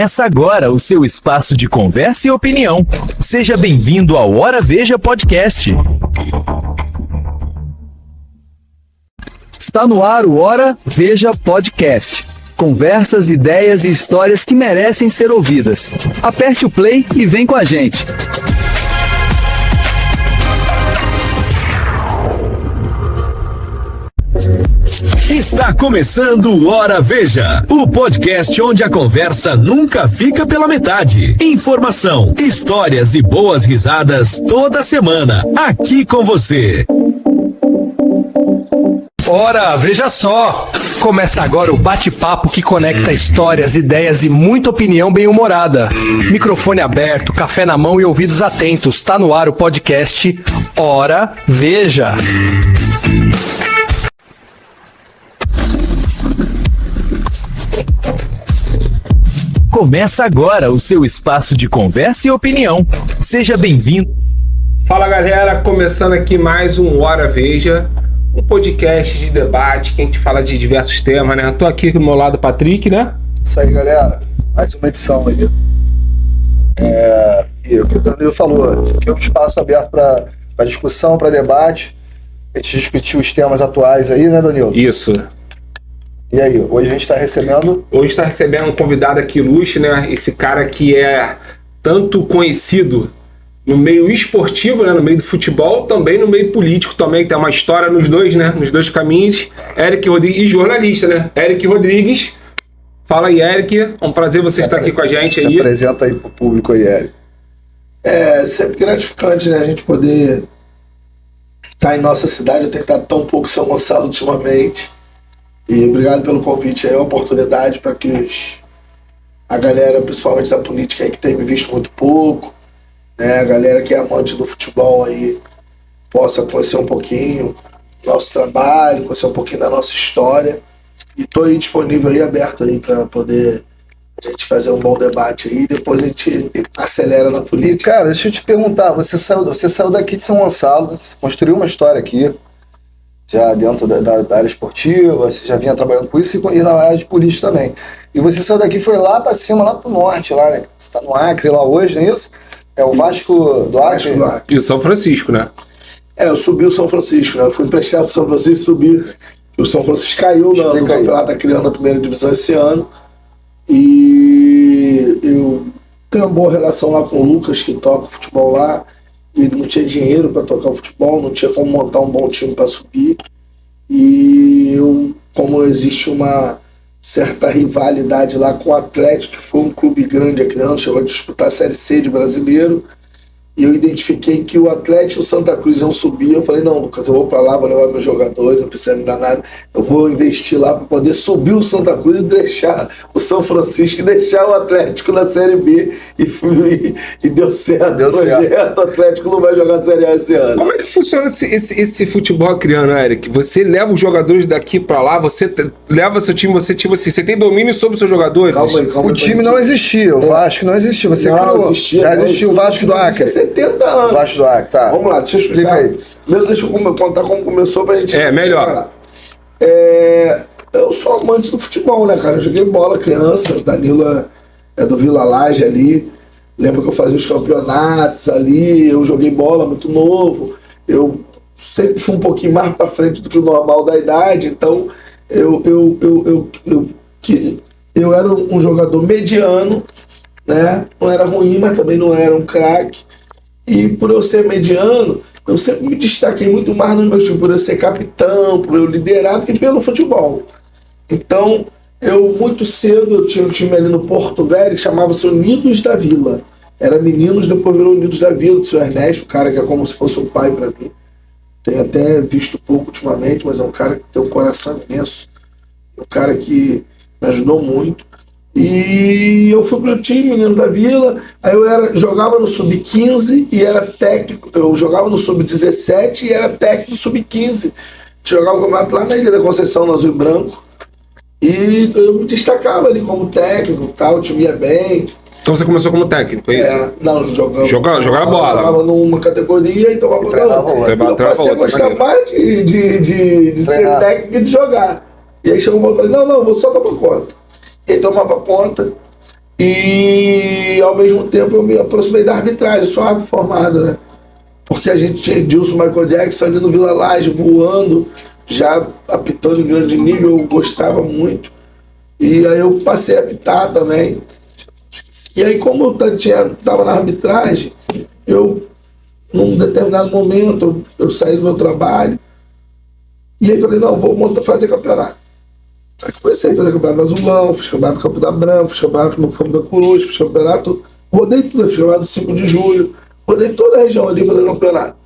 Começa agora o seu espaço de conversa e opinião. Seja bem-vindo ao Hora Veja Podcast. Está no ar o Hora Veja Podcast. Conversas, ideias e histórias que merecem ser ouvidas. Aperte o play e vem com a gente. Está começando o Hora Veja, o podcast onde a conversa nunca fica pela metade. Informação, histórias e boas risadas toda semana, aqui com você. Ora, veja só! Começa agora o bate-papo que conecta histórias, ideias e muita opinião bem-humorada. Microfone aberto, café na mão e ouvidos atentos. Tá no ar o podcast Hora Veja. Começa agora o seu espaço de conversa e opinião. Seja bem-vindo. Fala galera, começando aqui mais um Hora Veja, um podcast de debate que a gente fala de diversos temas, né? Tô aqui do meu lado, Patrick, né? Isso aí, galera. Mais uma edição aí. E o que o Danilo falou, isso aqui é um espaço aberto para discussão, para debate. A gente discutiu os temas atuais aí, né, Danilo? Isso. E aí, hoje a gente está recebendo... Hoje está recebendo um convidado aqui ilustre, né? Esse cara que é tanto conhecido no meio esportivo, né? No meio do futebol, também no meio político também, tem uma história nos dois, né? Nos dois caminhos. Eric Rodrigues, e jornalista, né? Eric Rodrigues. Fala aí, Eric. É um prazer você estar aqui com a gente aí. Se apresenta aí pro público aí, Eric. É sempre gratificante, né? A gente poder estar em nossa cidade. Eu tenho estado tão pouco em São Gonçalo ultimamente. E obrigado pelo convite aí, a oportunidade para que a galera, principalmente da política aí, que tem me visto muito pouco, né, a galera que é amante do futebol aí, possa conhecer um pouquinho do nosso trabalho, conhecer um pouquinho da nossa história. E estou aí disponível aí, aberto aí para poder a gente fazer um bom debate aí, depois a gente acelera na política. Cara, deixa eu te perguntar, você saiu daqui de São Gonçalo, você construiu uma história aqui, já dentro da área esportiva, você já vinha trabalhando com isso e na área de política também. E você saiu daqui e foi lá pra cima, lá pro norte, lá, né? Você tá no Acre lá hoje, não é isso? É o Vasco do Acre? E o São Francisco, né? Eu subi o São Francisco, né? Eu fui emprestado pro São Francisco e subi. O São Francisco caiu no campeonato, tá criando a primeira divisão esse ano. E eu tenho uma boa relação lá com o Lucas, que toca o futebol lá. Ele não tinha dinheiro para tocar o futebol, não tinha como montar um bom time para subir. E eu, como existe uma certa rivalidade lá com o Atlético, que foi um clube grande aqui, chegou a disputar a Série C de brasileiro, e eu identifiquei que o Atlético e o Santa Cruz iam subir. Eu falei, não, Lucas, eu vou para lá, vou levar meus jogadores, não precisa me dar nada, eu vou investir lá para poder subir o Santa Cruz e deixar o São Francisco e deixar o Atlético na Série B, e deu certo. Deu certo. O Atlético não vai jogar a Série A esse ano. Como é que funciona esse futebol acreano, Eric? Você leva os jogadores daqui para lá, você leva seu time, você tem domínio sobre os seus jogadores? Calma aí, o time não existia, o Vasco não existia, você criou. Já existia o Vasco do Acre. 70 anos. Vasco do Acre, tá. Vamos lá, deixa eu explicar aí. Primeiro deixa eu contar como começou pra gente... melhor. Eu sou amante do futebol, né, cara? Eu joguei bola criança, o Danilo é do Vila Laje ali. Lembro que eu fazia os campeonatos ali, eu joguei bola muito novo. Eu sempre fui um pouquinho mais pra frente do que o normal da idade, então eu era um jogador mediano, né? Não era ruim, mas também não era um craque. E por eu ser mediano, eu sempre me destaquei muito mais no meu time, por eu ser capitão, por eu liderar, do que pelo futebol. Então, eu muito cedo, eu tinha um time ali no Porto Velho que chamava-se Unidos da Vila. Era meninos, depois virou Unidos da Vila, do seu Ernesto, um cara que é como se fosse um pai para mim. Tenho até visto pouco ultimamente, mas é um cara que tem um coração imenso. Um cara que me ajudou muito. E eu fui pro time, menino da Vila, aí eu jogava no Sub-15 e era técnico, eu jogava no Sub-17 e era técnico do Sub-15. Jogava o campeonato lá na Ilha da Conceição, no Azul e Branco. E eu me destacava ali como técnico, tal, o time ia bem. Então você começou como técnico, é isso? Não, jogava bola. Jogava numa categoria e tomava bola. Eu passei a gostar mais de ser técnico e de jogar. E aí chegou uma e falei, não, vou só tomar conta. E aí tomava conta, E ao mesmo tempo eu me aproximei da arbitragem, eu sou árbitro formado, né? Porque a gente tinha Edilson, Michael Jackson ali no Vila Laje voando, já apitando em grande nível, eu gostava muito. E aí eu passei a apitar também. E aí, como eu estava na arbitragem, eu, num determinado momento, eu saí do meu trabalho. E aí falei, não, vou fazer campeonato. Aí comecei a fazer campeonato no Azulão, fiz campeonato no Campo da Branca, fiz campeonato no Campo da Coruja, fiz campeonato, rodei tudo, fiz campeonato no 5 de julho, rodei toda a região ali fazendo campeonato.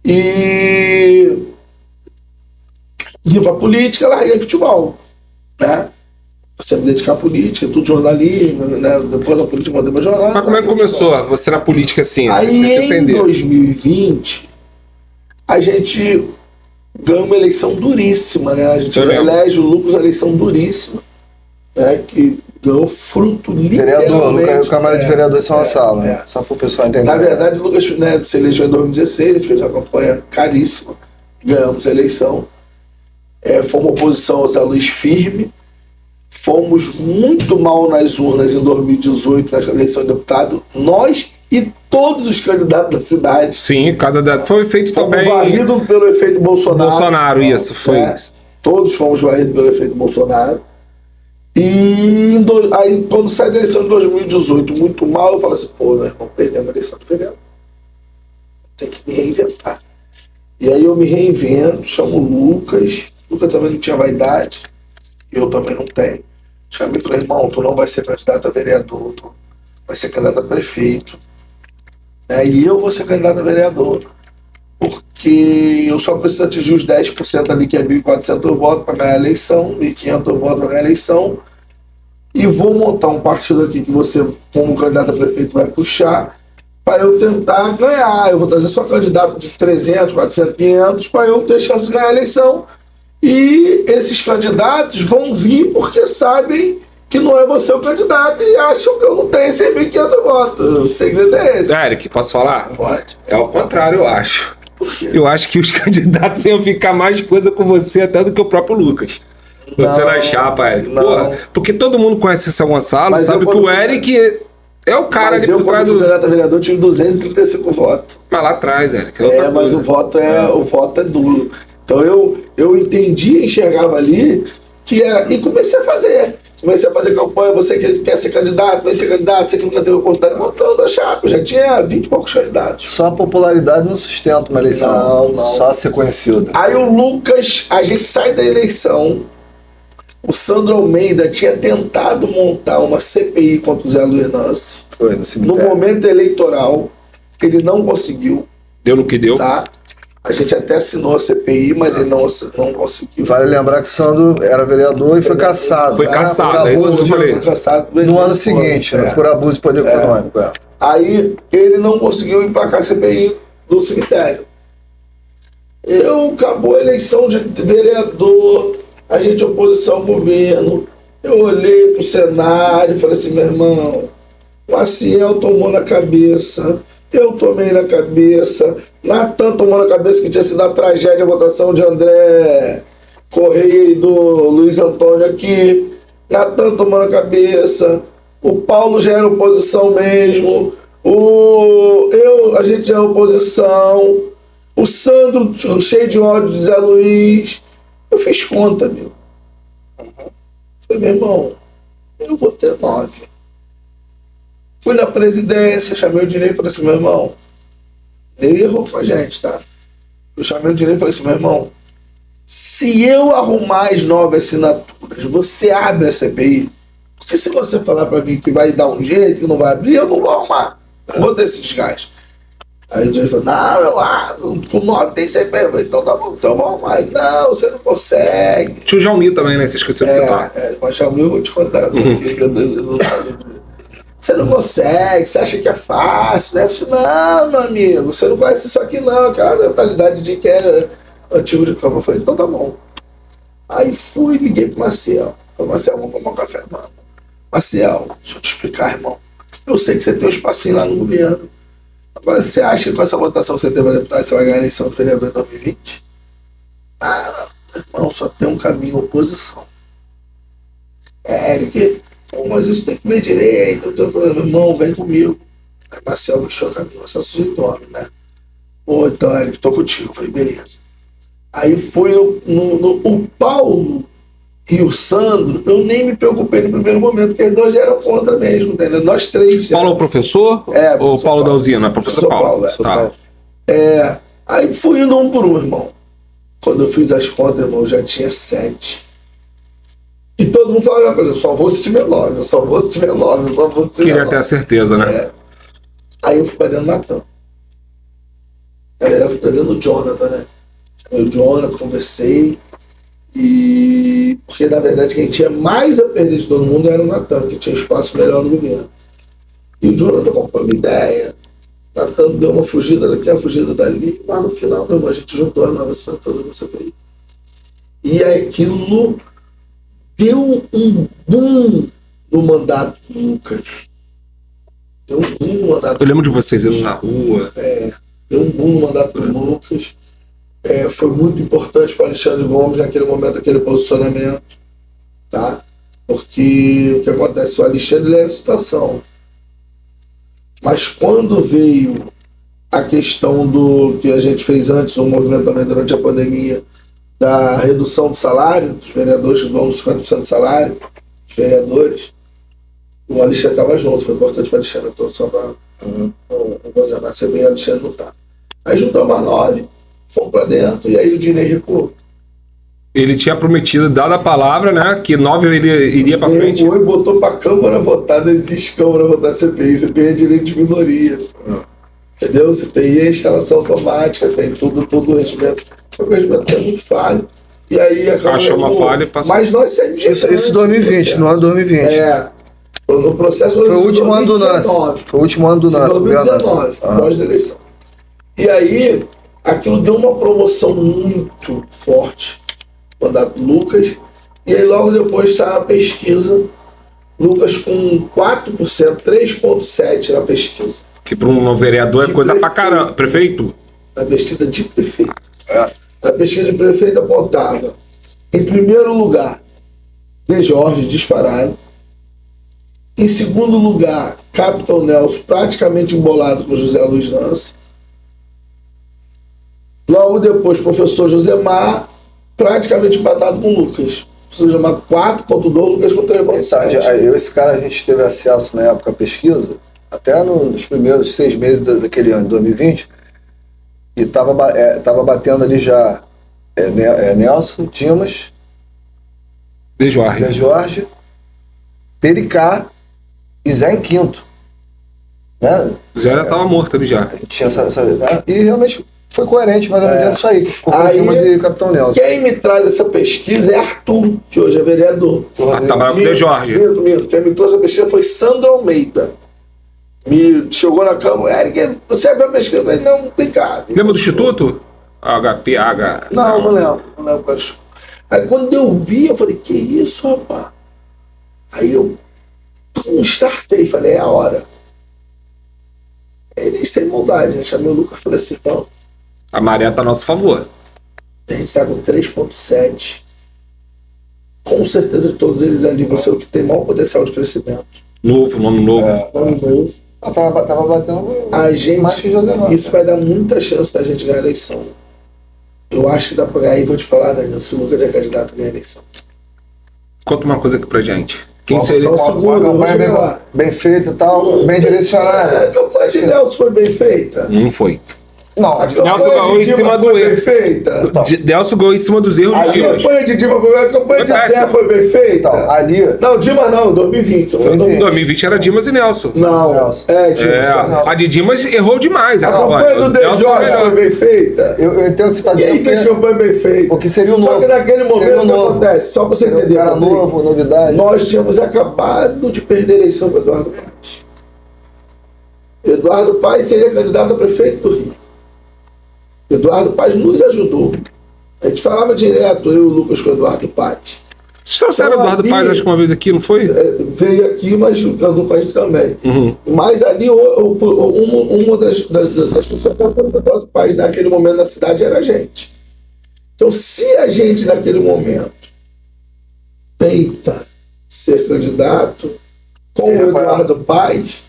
E vim pra política, larguei futebol, né? Você me dedicar à política, tudo jornalismo, né? Depois da política, mandei meu jornal. Mas como é que começou você na política assim? Aí em 2020, a gente ganhou uma eleição duríssima, né? A gente elege o Lucas, uma eleição duríssima, né? Que ganhou fruto literalmente. Vereador, Lucas, Câmara de Vereadores de São Gonçalo, né? Só para o pessoal entender. Na verdade, o Lucas, né, se elegeu em 2016, a gente fez uma campanha caríssima, ganhamos a eleição. Fomos oposição ao Zé Luiz firme. Fomos muito mal nas urnas em 2018, na eleição de deputado. Nós e todos os candidatos da cidade. Sim, foi feito também. Varrido pelo efeito Bolsonaro. Bolsonaro, isso, foi isso. Todos fomos varridos pelo efeito Bolsonaro. E aí, quando sai da eleição de 2018, muito mal, eu falo assim, pô, meu irmão, perdemos a eleição de vereador. Tem que me reinventar. E aí eu me reinvento, chamo o Lucas. O Lucas também não tinha vaidade. Eu também não tenho. Chamei e falei, irmão, tu não vai ser candidato a vereador, tu vai ser candidato a prefeito. Né? E eu vou ser candidato a vereador. Porque eu só preciso atingir os 10% ali, que é 1.400 votos para ganhar a eleição, 1.500 votos para ganhar a eleição. E vou montar um partido aqui que você, como candidato a prefeito, vai puxar para eu tentar ganhar. Eu vou trazer só candidato de 300, 400, 500 para eu ter chance de ganhar a eleição. E esses candidatos vão vir porque sabem que não é você o candidato e acham que eu não tenho 1.500 votos. O segredo é esse. Eric, posso falar? Pode. É o contrário, eu acho. Eu acho que os candidatos iam ficar mais coisa com você até do que o próprio Lucas. Você na chapa, Eric. Pô, porque todo mundo conhece São Gonçalo, mas sabe que o Eric é o cara ali por trás do... Mas eu, quando fui candidato a vereador, tive 235 votos. Mas lá atrás, Eric. Mas o voto é duro. Então eu entendi, enxergava ali que era... E comecei a fazer campanha, você que quer ser candidato, vai ser candidato, você que nunca teve oportunidade, montando a chapa. Já tinha 20 e poucos candidatos. Só a popularidade não sustenta uma eleição, não. Só ser conhecido. Aí o Lucas, a gente sai da eleição, o Sandro Almeida tinha tentado montar uma CPI contra o Zé Luiz Nance. Foi no cemitério. No momento eleitoral, ele não conseguiu. Deu no que deu. Tá? A gente até assinou a CPI, mas ele não conseguiu. Vale lembrar que o Sandro era vereador e foi cassado. Foi cassado, é isso que eu falei. No ano seguinte, por abuso de poder econômico. Aí ele não conseguiu emplacar a CPI do cemitério. Acabou a eleição de vereador, a gente oposição ao governo. Eu olhei pro cenário e falei assim, meu irmão, o Maciel tomou na cabeça, eu tomei na cabeça, Natan tomou na cabeça que tinha sido a tragédia a votação de André Correia e do Luiz Antônio aqui. Natan tomou na cabeça, o Paulo já era oposição mesmo, a gente já é oposição, o Sandro cheio de ódio de Zé Luiz. Eu fiz conta, meu. Falei, meu irmão, eu vou ter 9. Fui na presidência, chamei o direito e falei assim, meu irmão, ele errou com a gente, tá? Eu chamei o direito e falei assim, meu irmão, se eu arrumar as 9 assinaturas, você abre a CPI? Porque se você falar pra mim que vai dar um jeito, que não vai abrir, eu não vou arrumar. Não vou ter esse desgaste. Aí o direito falou, não, eu abro, com 9 tem CPI. Eu falei, então tá bom, então eu vou arrumar. Ele, não, você não consegue. Tinha o Jalmir também, né? Você esqueceu de citar. Mas o Jalmir eu vou te contar. Você não consegue, você acha que é fácil, né? Não, meu amigo, você não conhece isso aqui não, aquela mentalidade de que é antigo de campo. Eu falei, então tá bom. Aí fui, liguei pro Maciel. Falei, Maciel, vamos tomar um café, vamos. Maciel, deixa eu te explicar, irmão. Eu sei que você tem um espacinho lá no governo. Agora, você acha que com essa votação que você teve a deputada, você vai ganhar a eleição do vereador em 2020? Ah, não, irmão, só tem um caminho, oposição. Eric, Pô, mas isso tem que ver direito, não tem problema. Irmão, vem comigo. Aí Marcel fechou a caminho, Marcel sujeito homem, né? Pô, então, Eric, tô contigo. Eu falei, beleza. Aí foi o Paulo e o Sandro, eu nem me preocupei no primeiro momento, porque eles dois já eram contra mesmo, né? Nós três. Paulo é o professor? É, Ou professor Paulo da Paulo. usina? É professor Paulo. Professor Tá. Aí fui indo um por um, irmão. Quando eu fiz as contas, irmão, eu já tinha 7. E todo mundo falava a mesma coisa, eu só vou se tiver 9, eu só vou se tiver 9, eu só vou se tiver Queria 9. ter a certeza, né? Aí eu fui pra dentro do Natan. Eu fui pra dentro do Jonathan, né? Chamei o Jonathan, conversei. E porque na verdade quem tinha mais a perder de todo mundo era o Natan, que tinha espaço melhor no governo. E o Jonathan comprou uma ideia, o Natan deu uma fugida daqui, uma fugida dali, mas no final, meu irmão, a gente juntou as novas assinaturas no CPI. E aquilo deu um boom no mandato do Lucas. Deu um boom no mandato. Eu lembro de vocês indo na rua. Deu um boom no mandato do Lucas. Foi muito importante para o Alexandre Gomes naquele momento, aquele posicionamento, tá? Porque o que acontece? O Alexandre ele era a situação. Mas quando veio a questão do que a gente fez antes, um movimento também durante a pandemia, da redução do salário dos vereadores, que dão 50% do salário dos vereadores, o Alexandre estava junto, foi importante para o Alexandre, estou só para não gozanar, você vê, o Alexandre não está. Aí juntamos a 9, fomos para dentro, e aí o Dinei recuou. Ele tinha prometido, dada a palavra, né? Que 9 ele iria para frente. Recuou e botou para a Câmara votar, não existe Câmara votar CPI, CPI é direito de minoria. Entendeu? CPI é instalação automática, tem tudo o regimento. O regimento que é muito falho. E aí a Câmara Achou uma falha e passou. Mas nós sempre Isso em 2020, no ano 2020. No processo Foi o último ano do NAS. Foi o último ano do NAS. 2019, após a eleição. E aí, aquilo deu uma promoção muito forte no mandato do Lucas. E aí, logo depois, saiu a pesquisa. Lucas com 4%, 3,7% na pesquisa. Que para um vereador é De coisa pra prefeito. caramba. Prefeito? Na pesquisa de prefeito. A pesquisa de prefeito apontava, em primeiro lugar, De Jorge disparado. Em segundo lugar, Capitão Nelson, praticamente embolado com José Luiz Nance. Logo depois, professor Josemar, praticamente empatado com o Lucas. Professor Josemar 4,2, Lucas com 3,7. Eu e esse cara, a gente teve acesso na época à pesquisa, até nos primeiros 6 meses daquele ano, 2020, e tava batendo ali já Nelson, Dimas, De Jorge. De Jorge, Pericá e Zé em quinto. Né? Zé já tava morto ali já. Tinha né? E realmente foi coerente, mas eu não entendo isso aí, que ficou com Aí- Dimas e Capitão Nelson. Quem me traz essa pesquisa é Arthur, que hoje é vereador. Trabalhava com o De Jorge. Minto. Quem me trouxe a pesquisa foi Sandro Almeida. Me chegou na Câmara, Eric, você viu a pesquisa? Eu falei, não, vem cá. Lembra do Instituto? HPH. Não lembro. Aí quando eu vi, eu falei, que isso, rapaz? Aí eu startei, falei, é a hora. Ele sem maldade, né? Chamei o Lucas e falei assim, então, A maré tá a nosso favor. a gente tá com 3,7. Com certeza de todos eles ali, você é o que tem maior potencial de crescimento. Novo, nome novo. Nome novo. Tava batendo A gente, mais que José Marcos. isso vai dar muita chance da gente ganhar a eleição. Eu acho que dá pra ganhar, e vou te falar, Daniel, se o Lucas é candidato a ganhar a eleição. Conta uma coisa aqui pra gente. Quem Nossa, seria? só o segundo, eu vou campanha chegar lá. bem feita e tal, bem direcionada. A campanha de Nelson foi bem feita. Não foi. Não, A Nelson campanha ganhou em de Dilma cima do foi erro. bem feita. Então. Delcio ganhou em cima dos erros A de Dimas. campanha de Dilma foi bem, a campanha de Foi Zé péssima. foi bem feita. então, ali, Não, Dilma não, 2020. Só foi 2020. 2020 era Dimas e Nelson. Não, Nelson. Dilma. É, só. a de Dimas errou demais. A campanha do De Nelson Jorge melhor. foi bem feita. eu entendo o que você está Quem fez dizendo. campanha bem feita? Porque seria o Só novo. que naquele momento Seria o o que novo. acontece? Só pra você Seria um entender. cara Rodrigo, novo, novidade. Nós tínhamos acabado de perder a eleição para Eduardo Paes. Eduardo Paes seria candidato a prefeito do Rio. Eduardo Paes nos ajudou. A gente falava direto, eu e o Lucas, com o Eduardo Paes. Vocês trouxeram Então, Eduardo ali- Paes, acho que uma vez aqui, não foi? Veio aqui, mas andou com a gente também. Uhum. Mas ali, uma das pessoas que foi o Eduardo Paes naquele momento na cidade era a gente. Então, se a gente naquele momento peita ser candidato com o Eduardo Paes,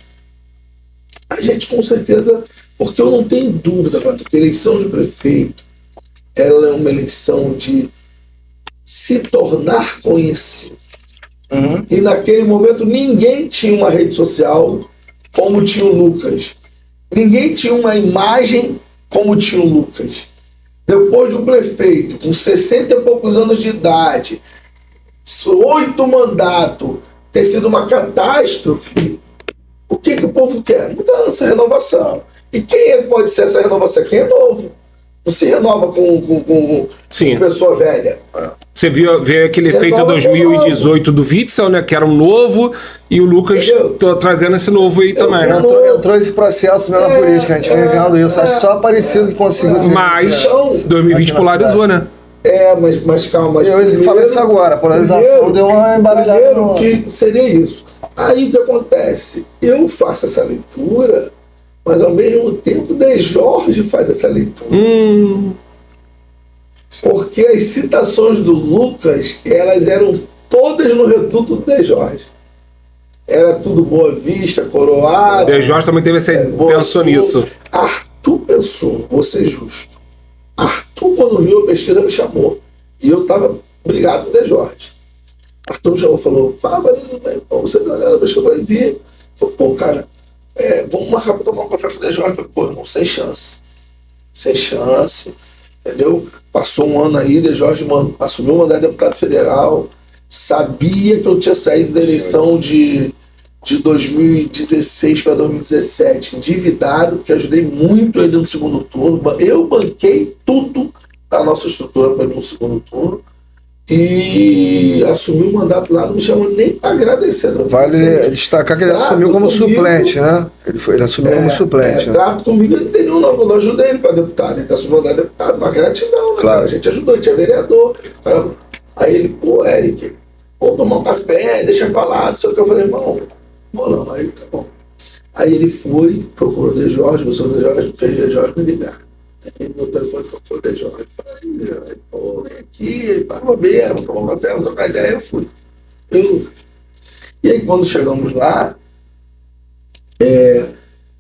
a gente com certeza, porque eu não tenho dúvida, Patrick, que a eleição de prefeito ela é uma eleição de se tornar conhecido. E naquele momento ninguém tinha uma rede social como tinha o Lucas. Ninguém tinha uma imagem como tinha o Lucas. Depois de um prefeito com 60 e poucos anos de idade, 8 mandatos, ter sido uma catástrofe, o que o povo quer? Mudança, renovação. E quem pode ser essa renovação? Quem é novo. Não se renova com pessoa velha. Você viu aquele efeito 2018 do Witzel, né? Que era um novo, e o Lucas trazendo esse novo aí também. Entrou esse processo mesmo na política, a gente vem vendo isso. Acho que só Aparecido que conseguiu. Mas 2020 polarizou, né? Mas calma. Eu falei isso agora, a polarização deu uma embaralhada. Primeiro que seria isso. Aí o que acontece? Eu faço essa leitura, mas ao mesmo tempo De Jorge faz essa leitura. Porque as citações do Lucas, elas eram todas no reduto do De Jorge. Era tudo Boa Vista, Coroado. De Jorge também teve pensou nisso. Arthur pensou, vou ser justo. Arthur, quando viu a pesquisa, me chamou. E eu estava brigado com o De Jorge. Arthur me chamou e falou, fala, você deu uma olhada na pesquisa? Eu falei, vi. Falei, pô, cara, vamos marcar para tomar um café com o De Jorge. Eu falei, pô, irmão, sem chance. Sem chance. Entendeu? Passou um ano aí, De Jorge assumiu o mandato de deputado federal, sabia que eu tinha saído da eleição de 2016 para 2017 endividado, porque ajudei muito ele no segundo turno. Eu banquei tudo da nossa estrutura para ele no segundo turno e assumi o mandato lá, não me chamou nem para agradecer. Não. Vale destacar que ele assumiu como suplente, né? Ele assumiu como suplente. Trato comigo, ele não tem nenhum, não. Eu não ajudei ele para deputado, ele assumiu o mandato de deputado, mas gratidão, né? Claro. A gente ajudou, a gente é vereador. Aí ele, pô, Eric, vamos tomar um café, deixa pra lá, não sei o que. Eu falei, irmão, vou não. Aí tá bom. Aí ele foi, procurou De Jorge, você De Jorge, fez De Jorge me ligar. Aí meu telefone procurou De Jorge. Eu falei, pô, vem aqui, para bobeira, vamos tomar um café, vamos trocar ideia. Eu fui. E aí quando chegamos lá,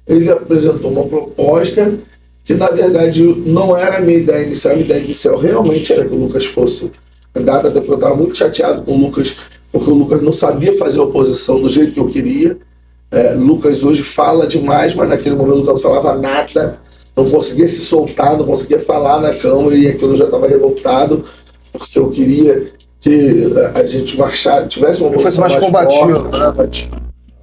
ele apresentou uma proposta que na verdade não era a minha ideia inicial realmente era que o Lucas fosse candidato, até porque eu estava muito chateado com o Lucas, porque o Lucas não sabia fazer oposição do jeito que eu queria. Lucas hoje fala demais, mas naquele momento o Lucas não falava nada, não conseguia se soltar, não conseguia falar na Câmara, e aquilo eu já estava revoltado, porque eu queria que a gente tivesse uma oposição mais combativo.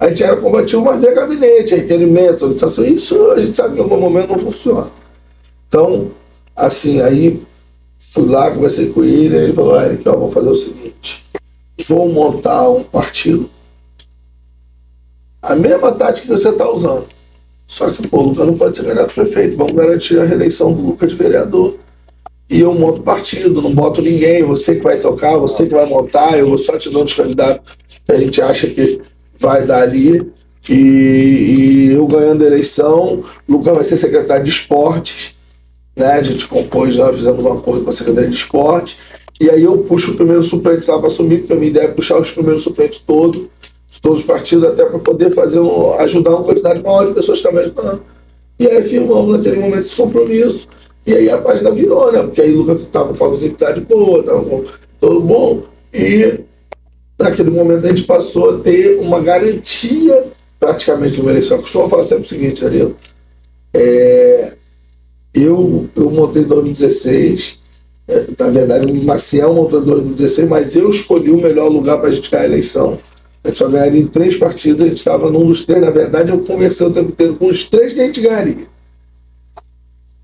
A gente era combativo, mas via gabinete, requerimento, solicitação. Isso a gente sabe que em algum momento não funciona. Então, assim, aí fui lá, conversei com ele falou, Eric, vou fazer o seguinte, vou montar um partido, a mesma tática que você está usando, só que, pô, o Lucas não pode ser candidato a prefeito, vamos garantir a reeleição do Lucas de vereador. E eu monto partido, não boto ninguém, você que vai tocar, você que vai montar, eu vou só te dando os candidatos que a gente acha que vai dar ali, e eu ganhando a eleição, o Lucas vai ser secretário de esportes, né? A gente compôs lá, fizemos um acordo com a Secretaria de Esportes, e aí eu puxo o primeiro suplente lá para assumir, porque a minha ideia é puxar os primeiros suplentes todos os partidos, até para poder ajudar uma quantidade maior de pessoas que estão me ajudando. E aí firmamos naquele momento esse compromisso, e aí a página virou, né? Porque aí o Lucas estava com a visibilidade boa, estava com tudo bom, e naquele momento a gente passou a ter uma garantia praticamente de uma eleição. Eu costumo falar sempre o seguinte, Ariel, eu montei em 2016, na verdade o Maciel montou em 2016, mas eu escolhi o melhor lugar para a gente ganhar a eleição. A gente só ganharia em 3 partidos, a gente estava num dos 3, na verdade eu conversei o tempo inteiro com os 3 que a gente ganharia.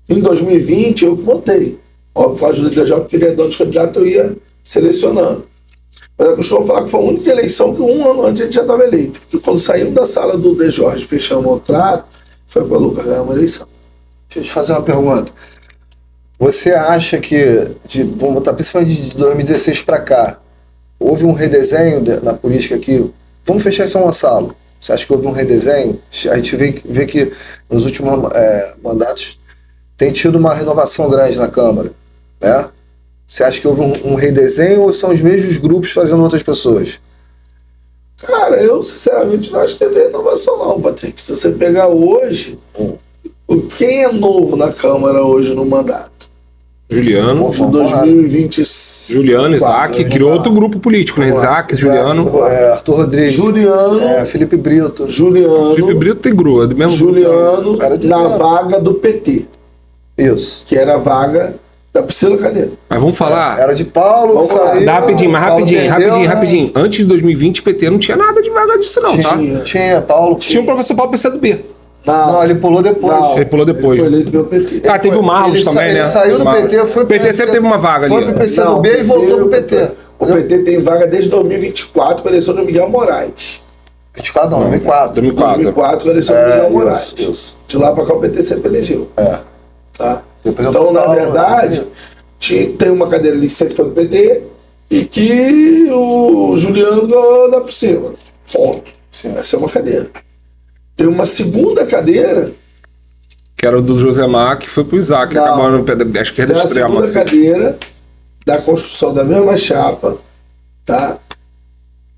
Em 2020 eu montei, óbvio, com a ajuda de Deus, porque ele é dono de candidato, eu ia selecionando. Mas eu costumo falar que foi a única eleição que um ano antes a gente já estava eleito. Porque quando saímos da sala do De Jorge, fechamos o trato, foi para o Lucas ganhar uma eleição. Deixa eu te fazer uma pergunta. Você acha que, vamos botar principalmente de 2016 para cá, houve um redesenho na política aqui? Vamos fechar em São Gonçalo. Você acha que houve um redesenho? A gente vê que nos últimos mandatos tem tido uma renovação grande na Câmara, né? Você acha que houve um redesenho ou são os mesmos grupos fazendo outras pessoas? Cara, eu sinceramente não acho que teve renovação não, Patrick. Se você pegar hoje, quem é novo na Câmara hoje no mandato? Juliano. De 2020. Juliano, Isaac, criou outro grupo político, né? Isaac, Juliano. Arthur Rodrigues. Juliano. Felipe Brito. Felipe Brito tem grua, é do mesmo Juliano grupo. na vaga do PT. Isso. Que era a vaga da Priscila Canedo. Mas vamos falar. Era de Paulo, Vamos lá. saiu, Dá rapidinho, mas Paulo rapidinho, perdeu, rapidinho, né? rapidinho. Antes de 2020, PT não tinha nada de vaga disso, não, tá? Tinha, Paulo. Tinha o professor Paulo PCdoB. Não, ele pulou depois. Não, Ele pulou depois. Ele foi eleito pelo PT. Ah, teve o Marlos também, né? Ele saiu do PT, foi O PT sempre teve uma vaga foi ali. pro PCdoB e voltou pro PT. O PT tem vaga desde 2024 com a eleição do Miguel Moraes. 24 não, 2004. 2004 com a eleição do Miguel Moraes. Isso. De lá pra cá o PT sempre elegeu. Tá? Depois Então, na verdade, tem uma cadeira ali que sempre foi do PT e que o Juliano ganhou da por cima. Ponto. Sim. Essa é uma cadeira. Tem uma segunda cadeira. Que era o do Josemar, que foi pro Isaac, que Não. acabou no pé da esquerda Tem a extrema. segunda Assim. cadeira da construção da mesma chapa, tá?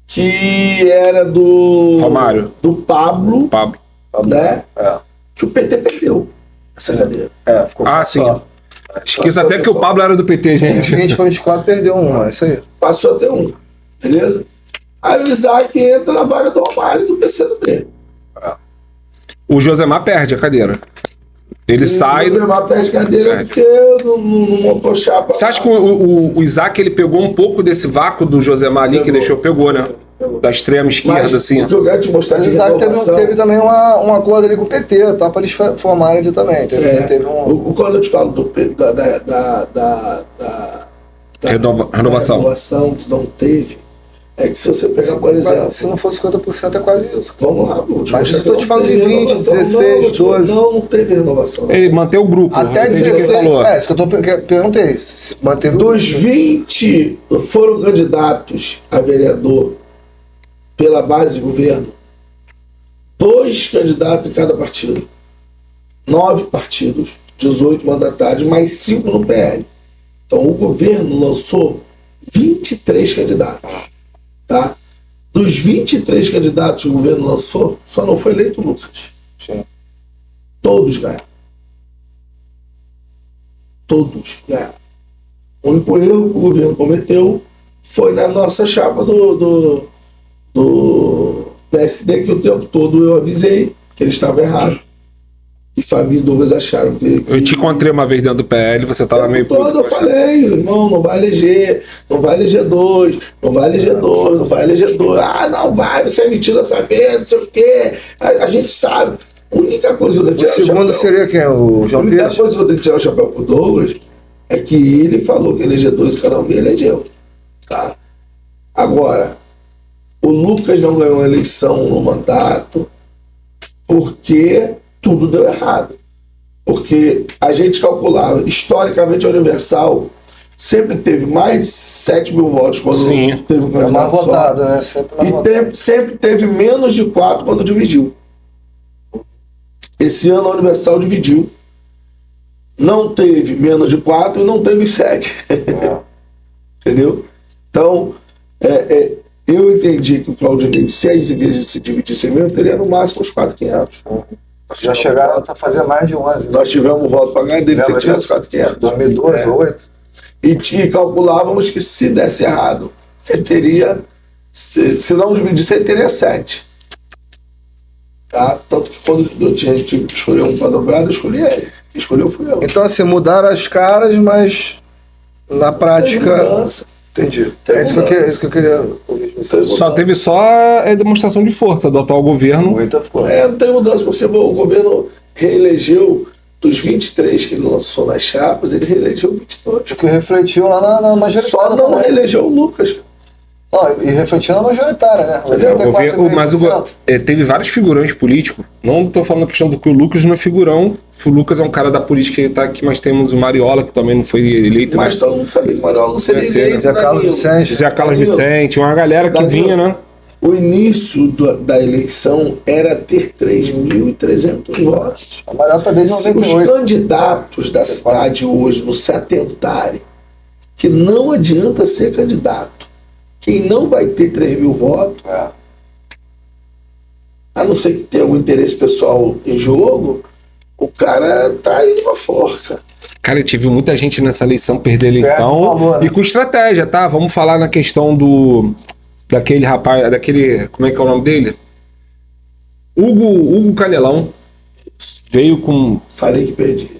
Que era do Romário. do Pablo, Pablo. né? É. Que o PT perdeu essa cadeira. Ficou Ah, sim. só. Esqueça até que o Pablo era do PT, gente. 20 para 24 perdeu um, é isso aí. Passou a ter um, beleza? Aí o Isaac entra na vaga do Romário e do PCdoB. O Josemar perde a cadeira. Ele sai. O Josemar perde cadeira Perde. porque não montou chapa. Você acha que o Isaac ele pegou um pouco desse vácuo do Josemar ali que pegou, né? Da extrema esquerda, Mas assim. o que eu quero te mostrar Mas de o Isaac renovação... teve também um acordo ali com o PT, tá? Para eles formarem ali também. Teve Quando eu te falo da Renovação que não teve, é que se você pegar, por exemplo... Se não for 50% é quase isso. Vamos lá, vou te Mas mostrar eu tô que te não falando teve de 20, renovação. 16, 12. Não teve renovação. Ele manteve o grupo. Até entendi o que ele 16. falou. É, isso que eu perguntei. Se manteve o Dos 20 foram candidatos a vereador pela base de governo, 2 candidatos em cada partido, 9 partidos, 18 mandatários, mais 5 no PL. Então o governo lançou 23 candidatos. Tá? Dos 23 candidatos que o governo lançou, só não foi eleito o Lucas. Sim. Todos ganharam. Todos ganharam. O único erro que o governo cometeu foi na nossa chapa do PSD, que o tempo todo eu avisei que ele estava errado. E Fabinho e Douglas acharam que... Eu te encontrei uma vez dentro do PL, você tava meio puto. Todo eu falei, irmão, não vai eleger 2, não vai eleger 2, não vai eleger 2. Ah, não vai, você é metido a saber, não sei o quê. A gente sabe. A única coisa que eu tenho que O tirar o segundo chapéu. seria quem? O A João única Pires? coisa que eu tenho que tirar o chapéu pro Douglas é que ele falou que eleger 2 e cada um me elegeu. Tá? Agora, o Lucas não ganhou a eleição no mandato porque tudo deu errado. Porque a gente calculava, historicamente a Universal sempre teve mais de 7 mil votos quando Sim. teve um É mais candidato só. votado, né? Sempre mais votado. E sempre teve menos de 4 quando dividiu. Esse ano a Universal dividiu. Não teve menos de 4 e não teve 7. Entendeu? Então, eu entendi que o Claudinei, se as igrejas se dividissem mesmo, teria no máximo uns 4.500. Já chegaram a fazer mais de 11. Nós tivemos voto para ganhar dele, se Lembra tivesse disso? 4.500. 2012, 8. E calculávamos que se desse errado, ele teria, se não dividisse, ele teria 7. Tá? Tanto que quando eu tive que escolher um para dobrar, eu escolhi ele. Quem escolheu fui eu. Então, assim, mudaram as caras, mas na prática. Mudança. Entendi. Teve É isso que eu queria ouvir de você. Só teve a demonstração de força do atual governo. Muita força. Não tem mudança, porque o governo reelegeu dos 23 que ele lançou nas chapas, ele reelegeu 22. O que refletiu lá na majoritária. Só não também. reelegeu o Lucas. Não, e refletiu na majoritária, né? Teve vários figurantes políticos. Não estou falando a questão do que o Lucas não é figurão. O Lucas é um cara da política que está aqui, mas temos o Mariola, que também não foi eleito. Mas todo mundo sabia que o Mariola não seria Ia ser, eleito. né? Zé Carlos Vicente. José Carlos Vicente, uma galera que Danilo. vinha, né? O início da eleição era ter 3.300 votos. A Mariola tá desde Se os 98. candidatos da cidade hoje não se atentarem que não adianta ser candidato, quem não vai ter 3.000 votos a não ser que tenha algum interesse pessoal em jogo, o cara tá indo pra forca. Cara, eu tive muita gente nessa eleição perder a eleição falou, né? e com estratégia, tá? Vamos falar na questão daquele rapaz, daquele, como é que é o nome dele? Hugo Canelão. Veio com... Falei que perdi.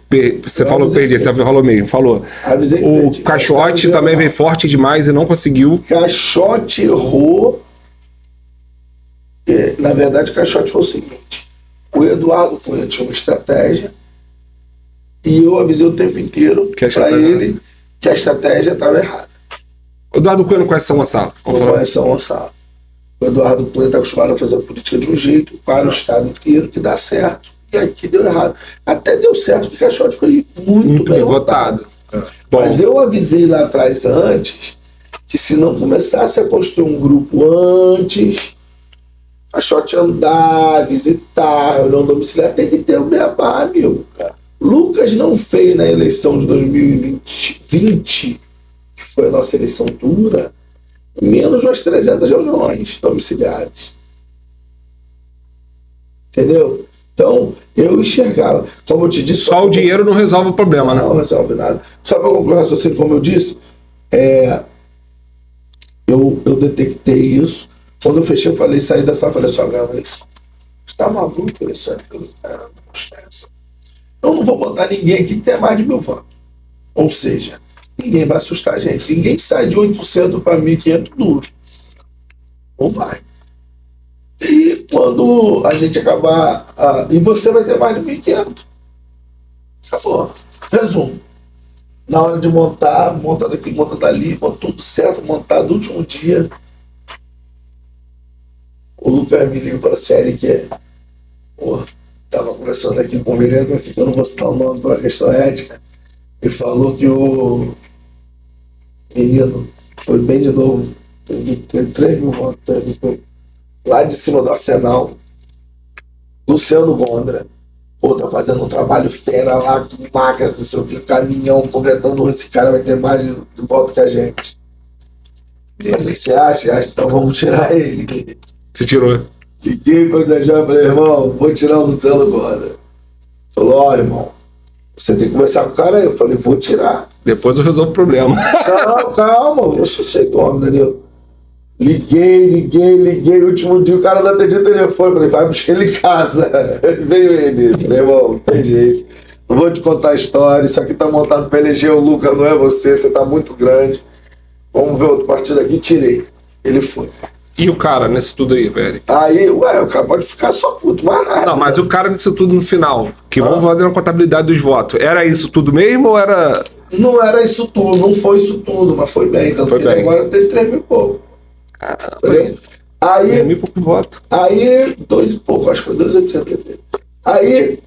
Você Eu falou avisei perder, que você falou mesmo, falou. Avisei que O perdi. Caixote Avisei também não. veio forte demais e não conseguiu. Caixote errou. Na verdade, o Caixote foi o seguinte: o Eduardo Cunha tinha uma estratégia e eu avisei o tempo inteiro Que a para estratégia- ele que a estratégia estava errada. O Eduardo Cunha não conhece São Gonçalo. Vamos Não falar. é São Gonçalo. O Eduardo Cunha está acostumado a fazer a política de um jeito para o estado inteiro que dá certo. E aqui deu errado. Até deu certo porque o Caixote foi muito bem votado. Bom, Mas eu avisei lá atrás antes que se não começasse a construir um grupo antes, a shot andar, visitar, reunião domiciliar, tem que ter o beabá, amigo. Lucas não fez na eleição de 2020, que foi a nossa eleição dura, menos de umas 300 reuniões domiciliares. Entendeu? Então, eu enxergava, como eu te disse... só o dinheiro não resolve o problema, né? Não resolve nada. Só para concluir o raciocínio, como eu disse, eu detectei isso. Quando eu fechei, eu falei, saí da sala, falei, só ganhar uma eleição. Você tá maluco, eleição? Eu falei, cara, não esquece. Eu não vou botar ninguém aqui que tenha mais de 1000 votos. Ou seja, ninguém vai assustar a gente. Ninguém sai de 800 para 1.500 duro. Não vai. E quando a gente acabar... e você vai ter mais de 1.500. Acabou. Resumo. Na hora de montar, monta daqui, monta dali, monta tudo certo, montar do último dia. O Lucas me liga e fala, sério que tava conversando aqui com o vereador aqui, que eu não vou citar o nome por uma questão ética, e falou que o menino foi bem de novo, teve 3.000 votos, lá de cima do Arsenal, Luciano Gondra. Pô, tá fazendo um trabalho fera lá, com máquina, com seu caminhão, completando, esse cara vai ter mais de voto que a gente. E aí, você acha? Então vamos tirar ele. Você tirou. Liguei para o Dejão e falei, irmão, vou tirar o Luciano agora. Falou, irmão, você tem que conversar com o cara aí. Eu falei, vou tirar. Depois eu resolvo o problema. Não, calma, eu sossegou, Daniel. Liguei. No último dia o cara não atendia o telefone. Falei, vai buscar ele em casa. Veio ele. Falei, irmão, não tem jeito. Não vou te contar a história. Isso aqui tá montado para eleger o Lucas, não é você tá muito grande. Vamos ver outro partido aqui. Tirei. Ele foi. E o cara nesse tudo aí, velho? Aí, o cara pode ficar só puto, mas nada. Não, mas o cara nisso tudo no final, que vamos fazer uma contabilidade dos votos, era isso tudo mesmo ou era... Não era isso tudo, não foi isso tudo, mas foi bem. Tanto Foi que bem. ele agora teve 3.000 e pouco. Caramba, Entendeu? Aí, 1.000 e pouco voto. Aí, 2 e pouco, acho que foi 2.800. Aí,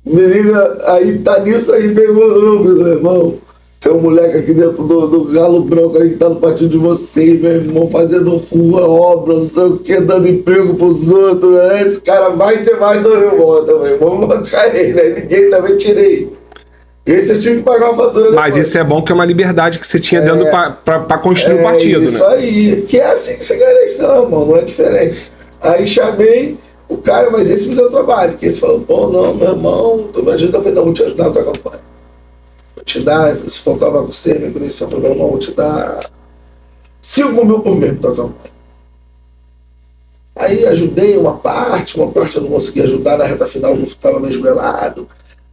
me liga, aí tá nisso aí, veio meu irmão. Tem um moleque aqui dentro do Galo Branco aí que tá no partido de vocês, meu irmão, fazendo rua, obra, não sei o que, dando emprego pros outros. Né? Esse cara vai ter mais 2.000 votos também. Vamos bancar ele. Aí ninguém também tirei. Esse eu tive que pagar a fatura Mas depois. isso é bom que é uma liberdade que você tinha dentro pra construir o partido, isso né? aí, que é assim que você ganha a eleição, mano, não é diferente. Aí chamei o cara, mas esse me deu trabalho, que esse falou, pô, não, meu irmão, tu me ajuda, eu falei, não, vou te ajudar na tua campanha. Vou te dar, se faltava você, minha condição, eu falei, meu irmão, vou te dar 5.000 por mês pra tua campanha. Aí ajudei uma parte eu não consegui ajudar na reta final, eu estava meio esgoelado.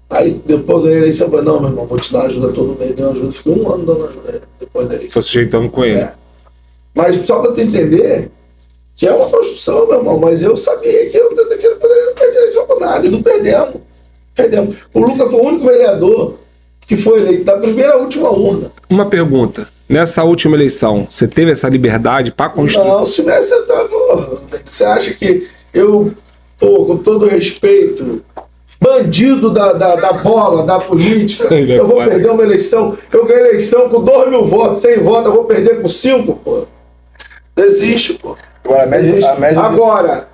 Aí depois da eleição eu falei, não, meu irmão, vou te dar ajuda todo mês, deu ajuda. Fiquei 1 ano dando ajuda depois da eleição. Foi sujeitando com ele. É. Mas só para tu entender que é uma construção, meu irmão, mas eu sabia que eu poderia não perder a eleição por nada, e não perdemos. O Lucas foi o único vereador que foi eleito da primeira à última urna. Uma pergunta. Nessa última eleição, você teve essa liberdade pra construir? Não, se tivesse, você acha que eu, pô, com todo respeito, bandido da bola, da política, Ele é eu vou foda. perder uma eleição, eu ganhei eleição com 2.000 votos, 100 votos, eu vou perder com 5, pô. Não existe, pô. Agora, a média, Existe. a média Agora,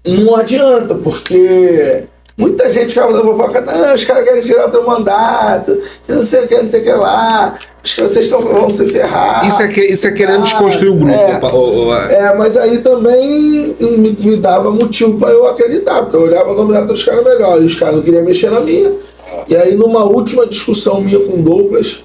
não adianta, porque Muita gente ficava dando fofoca, não, os caras querem tirar o teu mandato, não sei o que lá, acho que vocês vão se ferrar. Isso é querendo desconstruir o grupo. Mas aí também me dava motivo para eu acreditar, porque eu olhava o nome dos caras melhor, e os caras não queriam mexer na minha. E aí numa última discussão minha com o Douglas,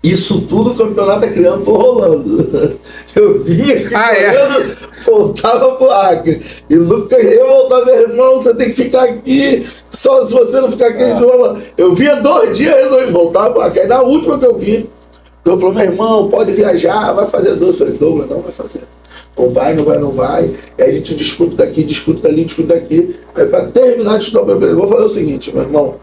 isso tudo o campeonato criando foi rolando. Eu vinha aqui correndo, voltava pro Acre. E Lucas revoltava, meu irmão, você tem que ficar aqui. Só se você não ficar aqui, a gente vai. Eu vinha 2 dias, resolvi voltar pro Acre. Aí na última que eu vi, eu falei, meu irmão, pode viajar, vai fazer 2. Eu falei, Douglas, não vai fazer. Não vai, não vai, não vai. E aí a gente discute daqui, discute dali, discute daqui. Aí pra terminar a discussão, eu falei, vou fazer o seguinte, meu irmão.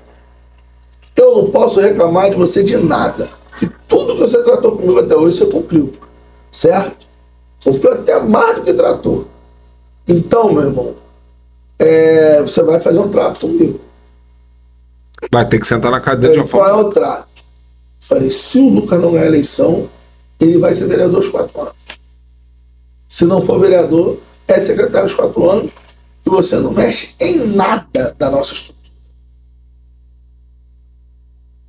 Eu não posso reclamar de você de nada. Que tudo que você tratou comigo até hoje, você cumpriu. Certo? Cumpriu até mais do que tratou. Então, meu irmão, você vai fazer um trato comigo. Vai ter que sentar na cadeira de Qual é o trato? Falei, se o Lucas não ganhar a eleição, ele vai ser vereador aos 4 anos. Se não for vereador, é secretário aos 4 anos e você não mexe em nada da nossa estrutura.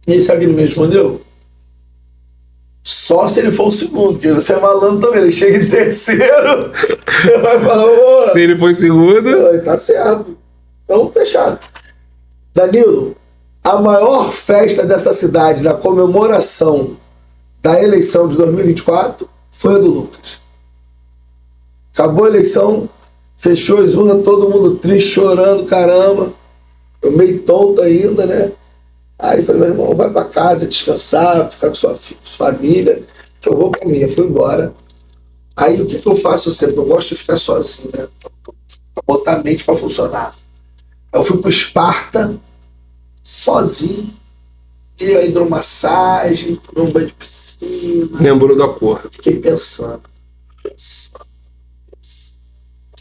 E sabe o que ele me respondeu? Só se ele for o segundo, porque você é malandro também. Ele chega em terceiro, você vai falar, se ele for em segundo, tá certo. Então, fechado. Danilo, a maior festa dessa cidade na comemoração da eleição de 2024 foi a do Lucas. Acabou a eleição, fechou as urnas, todo mundo triste, chorando, caramba. Eu meio tonto ainda, né? Aí falei, meu irmão, vai pra casa descansar, ficar com sua família, que eu vou pra minha. Fui embora. Aí o que eu faço sempre? Eu gosto de ficar sozinho, né? Pra botar a mente pra funcionar. Aí eu fui pro Esparta, sozinho, e a hidromassagem, tomei um banho de piscina. Lembrou da cor. Fiquei pensando.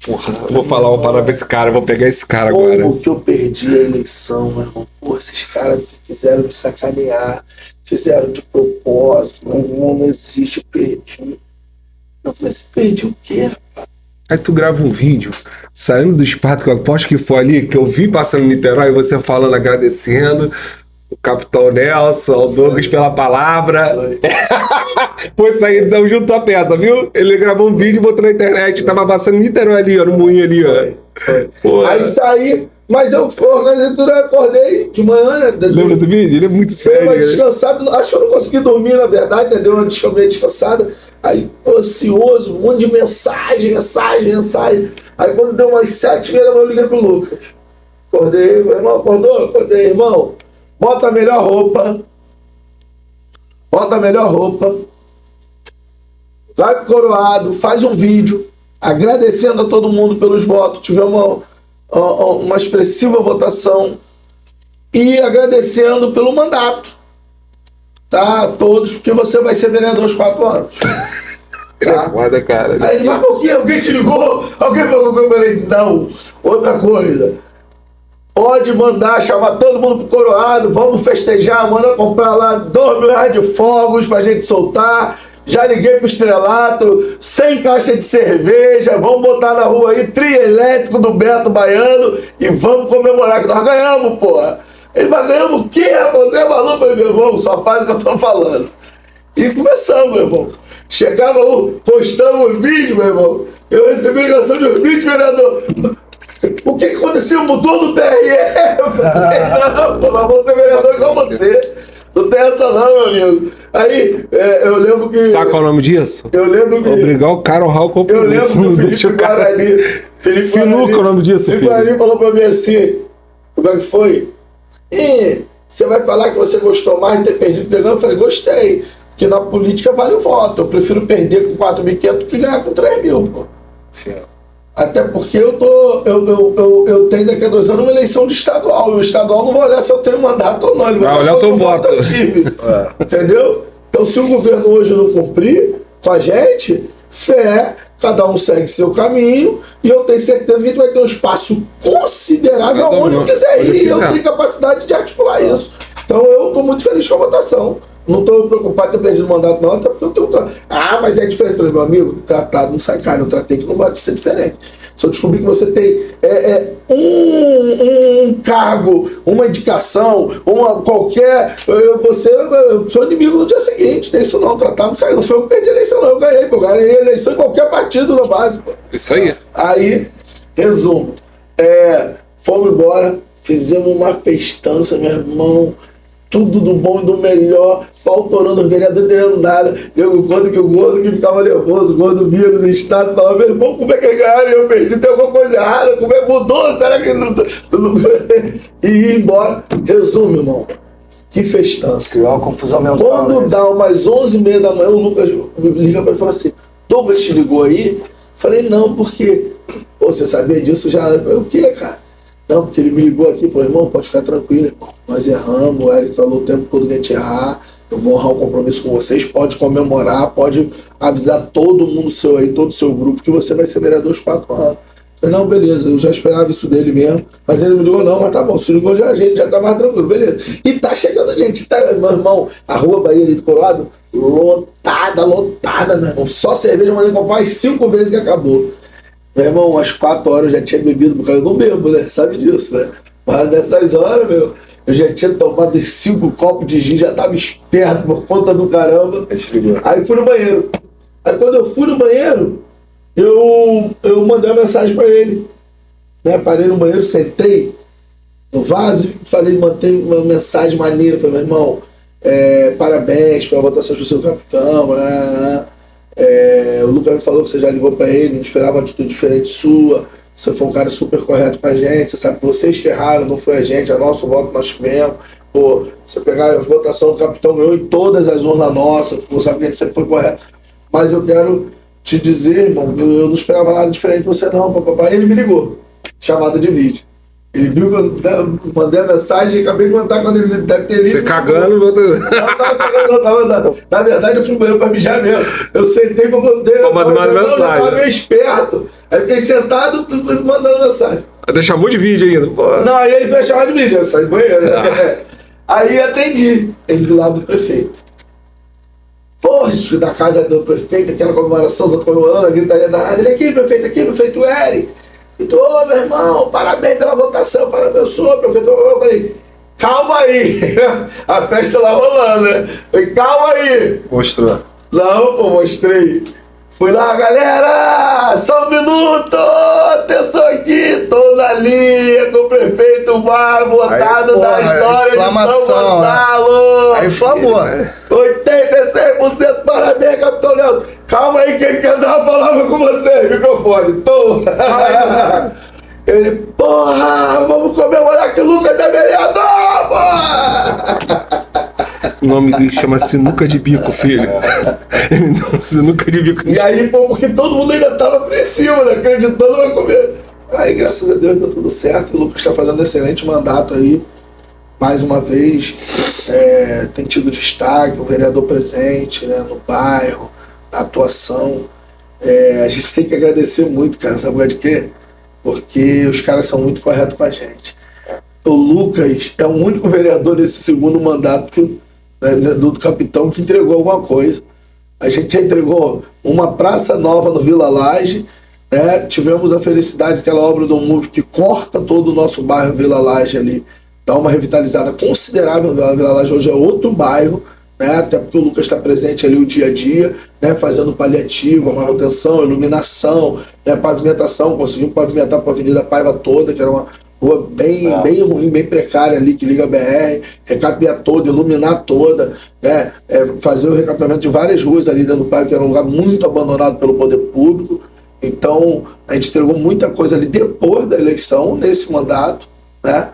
Porra, vou falar uma parada pra esse cara, vou pegar esse cara agora. Como que eu perdi a eleição, meu irmão? Pô, esses caras quiseram me sacanear, fizeram de propósito, meu irmão, não existe, eu perdi. Eu falei assim, perdi o quê, rapaz? Aí tu grava um vídeo saindo do Esparta, que eu aposto que foi ali, que eu vi passando em Niterói, você falando, agradecendo o Capitão Nelson, o Douglas pela palavra. Foi sair, então junto a peça, viu? Ele gravou um vídeo e botou na internet, tava passando em Niterói ali, ó, no moinho ali, ó. Aí saí, mas eu organizei tudo, eu acordei de manhã, né? Lembra desse vídeo? Ele é muito sério. Deu uma descansada, acho que eu não consegui dormir, na verdade, né? Deu uma descansada. Aí, ansioso, um monte de mensagem. Aí, quando deu umas 7h30 da manhã, eu liguei pro Lucas. Acordei, irmão, acordou? Acordei, irmão. Bota a melhor roupa. Vai pro Coroado, faz um vídeo agradecendo a todo mundo pelos votos. Tivemos uma expressiva votação. E agradecendo pelo mandato. Tá? A todos, porque você vai ser vereador aos 4 anos. Tá? Foda, cara. Aí ele, mas por que? Alguém te ligou? Alguém falou que eu falei, não. Outra coisa. Pode mandar chamar todo mundo pro Coroado, vamos festejar, manda comprar lá 2 mil reais de fogos pra gente soltar. Já liguei pro Estrelato, 100 caixas de cerveja, vamos botar na rua aí, trio elétrico do Beto Baiano e vamos comemorar que nós ganhamos, porra. Ele vai ganhamos o quê? Você é maluco, meu irmão, só faz o que eu tô falando. E começamos, meu irmão. Chegava postamos o vídeo, meu irmão. Eu recebi ligação de uns 20 vereadores. O que aconteceu? Mudou no TRE? Eu falei, não, pô, nós vamos ser vereador igual você. Não tem essa não, meu amigo. Aí, eu lembro que... Sabe qual é o nome disso? Eu lembro que... Obrigar o cara a honrar o compromisso. Eu lembro que o Felipe Guarani... Sinuca é o nome disso, Felipe Guarani falou pra mim assim, como é que foi? Você vai falar que você gostou mais de ter perdido o Degão? Eu falei, gostei. Porque na política vale o voto. Eu prefiro perder com 4.500 que ganhar com 3.000, pô. Sim. Até porque eu tenho daqui a 2 anos uma eleição de estadual. E o estadual não vai olhar se eu tenho mandato ou não. Ele vai olhar o seu voto. Entendeu? Então, se o governo hoje não cumprir com a gente, fé, cada um segue seu caminho. E eu tenho certeza que a gente vai ter um espaço considerável aonde quiser ir. E eu tenho capacidade de articular isso. Então, eu estou muito feliz com a votação. Não estou preocupado em ter perdido o mandato, não, até porque eu tenho um tratado. Mas é diferente. Eu falei, meu amigo, tratado não sai caro. Eu tratei que não vai ser diferente. Se eu descobrir que você tem um um cargo, uma indicação, uma qualquer. Eu sou inimigo no dia seguinte, tem isso não, tratar não sai. Não foi eu que perdi a eleição, não. Eu ganhei, pô. Eu ganhei a eleição em qualquer partido da base, pô. Isso aí. Aí, resumo. Fomos embora, fizemos uma festança, meu irmão. Tudo do bom e do melhor, pautorando os vereadores, não entendendo nada. Eu conto que o Gordo que ficava nervoso, o Gordo via nos estados, falava, meu irmão, como é que ganharam e eu perdi? Tem alguma coisa errada? Como é que mudou? Será que não... E ia embora. Resumo, irmão. Que festança. Criou uma confusão mental. Quando dá umas 11h30 da manhã, o Lucas liga pra mim e fala assim, Douglas te ligou aí? Falei, não, porque... Pô, você sabia disso já? Eu falei, o quê, cara? Não, porque ele me ligou aqui e falou, irmão, pode ficar tranquilo, irmão. Nós erramos, o Eric falou o tempo todo que a gente errar, eu vou honrar um compromisso com vocês, pode comemorar, pode avisar todo mundo seu aí, todo o seu grupo, que você vai ser vereador os 4 anos. Eu falei, não, beleza, eu já esperava isso dele mesmo, mas ele me ligou, não, mas tá bom, se ligou já a gente já tá mais tranquilo, beleza. E tá chegando gente, tá, meu irmão, a rua Bahia ali do Coroado, lotada, meu irmão. Só cerveja eu mandei comprar as 5 vezes que acabou. Meu irmão, às 4 horas eu já tinha bebido, porque eu não bebo, né? Sabe disso, né? Mas nessas horas, meu, eu já tinha tomado 5 copos de gin, já tava esperto por conta do caramba. Aí fui no banheiro. Aí quando eu fui no banheiro, eu mandei uma mensagem pra ele. Né? Parei no banheiro, sentei no vaso e falei, mantei uma mensagem maneira. Falei, meu irmão, parabéns pela votação do seu capitão, o Lucas me falou que você já ligou pra ele, não esperava uma atitude diferente sua, você foi um cara super correto com a gente, você sabe que vocês que erraram, não foi a gente, é nosso voto nós tivemos. Pô, você pegar a votação do capitão, ganhou em todas as urnas nossas, você sabe que a gente sempre foi correto. Mas eu quero te dizer, irmão, eu não esperava nada diferente de você não, papai. Ele me ligou, chamada de vídeo. Ele viu que eu mandei a mensagem e acabei de mandar quando ele deve ter lido. Você cagando, não tava cagando, não. Na verdade, eu fui no banheiro pra mijar mesmo. Eu sentei pra poder. Mandar mensagem. Eu tava meio esperto. Aí fiquei sentado mandando mensagem. Vai chamou de vídeo ainda. Pô. Não, aí ele foi chamar de vídeo, eu saí do banheiro. Aí atendi. Ele do lado do prefeito. Porra, da casa do prefeito, aquela comemoração, os outros comemorando, a gritaria danada. Ele aqui, prefeito Eric. Ô, meu irmão, parabéns pela votação, parabéns, senhor, prefeito. Eu falei, calma aí, a festa lá rolando, né? Falei, calma aí. Mostrou. Não, pô, mostrei. Fui lá, galera, só um minuto, atenção aqui, tô na linha com o prefeito mais votado da história de São Gonçalo. Aí inflamou. 86%, parabéns, capitão Leandro. Calma aí que ele quer dar uma palavra com você, microfone. Ele, porra, vamos comemorar que o Lucas é vereador, porra! O nome dele chama Sinuca de Bico, filho. Sinuca de Bico. E aí, pô, porque todo mundo ainda tava apreensivo, né? Acreditando vai comer. Aí, graças a Deus, deu tudo certo. O Lucas está fazendo um excelente mandato aí. Mais uma vez, tem tido destaque, o vereador presente, né, no bairro, na atuação. A gente tem que agradecer muito, cara, sabe por de quê? Porque os caras são muito corretos com a gente. O Lucas é o único vereador nesse segundo mandato do capitão que entregou alguma coisa. A gente já entregou uma praça nova no Vila Laje, né? Tivemos a felicidade daquela obra do MUV que corta todo o nosso bairro Vila Laje ali, dá uma revitalizada considerável. Vila Laje hoje é outro bairro, né? Até porque o Lucas está presente ali o dia a dia, né? Fazendo paliativo, manutenção, iluminação, né? Pavimentação. Conseguimos pavimentar para a Avenida Paiva toda, que era uma rua bem ruim, bem precária ali, que liga a BR, recapear toda, iluminar toda, né? Fazer o recapeamento de várias ruas ali dentro do bairro, que era um lugar muito abandonado pelo poder público. Então, a gente entregou muita coisa ali depois da eleição, nesse mandato, né?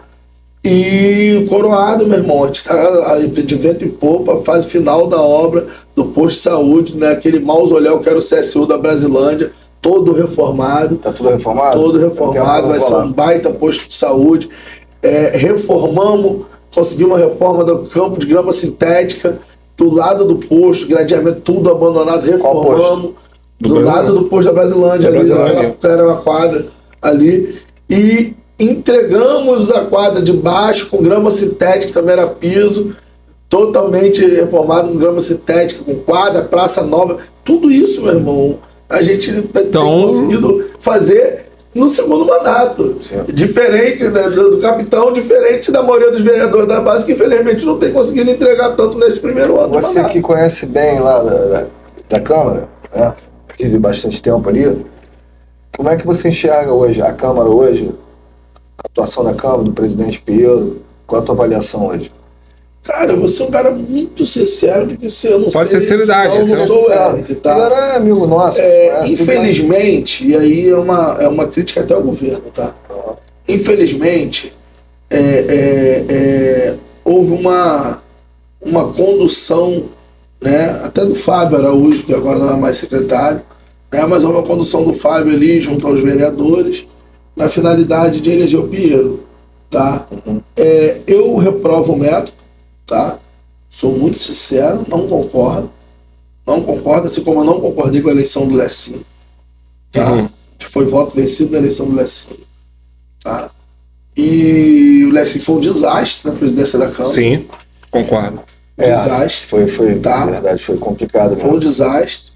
E coroado, meu irmão, a gente está de vento em popa, fase final da obra do posto de saúde, né? Aquele mausoléu que era o CSU da Brasilândia, todo reformado. Tá tudo reformado? Todo reformado, vai ser um baita posto de saúde. Reformamos, conseguimos uma reforma do campo de grama sintética, do lado do posto, gradeamento tudo abandonado, reformamos. Do lado do posto da Brasilândia, ali, era uma quadra ali. E entregamos a quadra de baixo com grama sintética, também era piso, totalmente reformado com grama sintética, com quadra, praça nova. Tudo isso, meu irmão, a gente tem conseguido fazer no segundo mandato. Sim. Diferente do capitão, diferente da maioria dos vereadores da base, que infelizmente não tem conseguido entregar tanto nesse primeiro ano. Você que conhece bem lá da Câmara, né? Vive bastante tempo ali, como é que você enxerga hoje a Câmara hoje, a atuação da Câmara, do presidente Pinheiro? Qual a tua avaliação hoje? Cara, eu vou ser um cara muito sincero de que se eu não Pode sei, ser sinceridade, senão eu não sou o sincero. Eric, tá? Ele era amigo nosso. conhece, Infelizmente, e aí é uma crítica até ao governo, tá? Infelizmente, houve uma condução, né, até do Fábio Araújo, que agora não é mais secretário, né, mas houve uma condução do Fábio ali junto aos vereadores, na finalidade de eleger o Pinheiro, tá? Eu reprovo o método, tá? Sou muito sincero, não concordo, assim como eu não concordei com a eleição do Lecinho, tá? Que foi voto vencido na eleição do Lecinho, tá? E o Lecinho foi um desastre na presidência da Câmara. Sim, concordo. Desastre. Foi Tá. na verdade, foi complicado. Foi um desastre.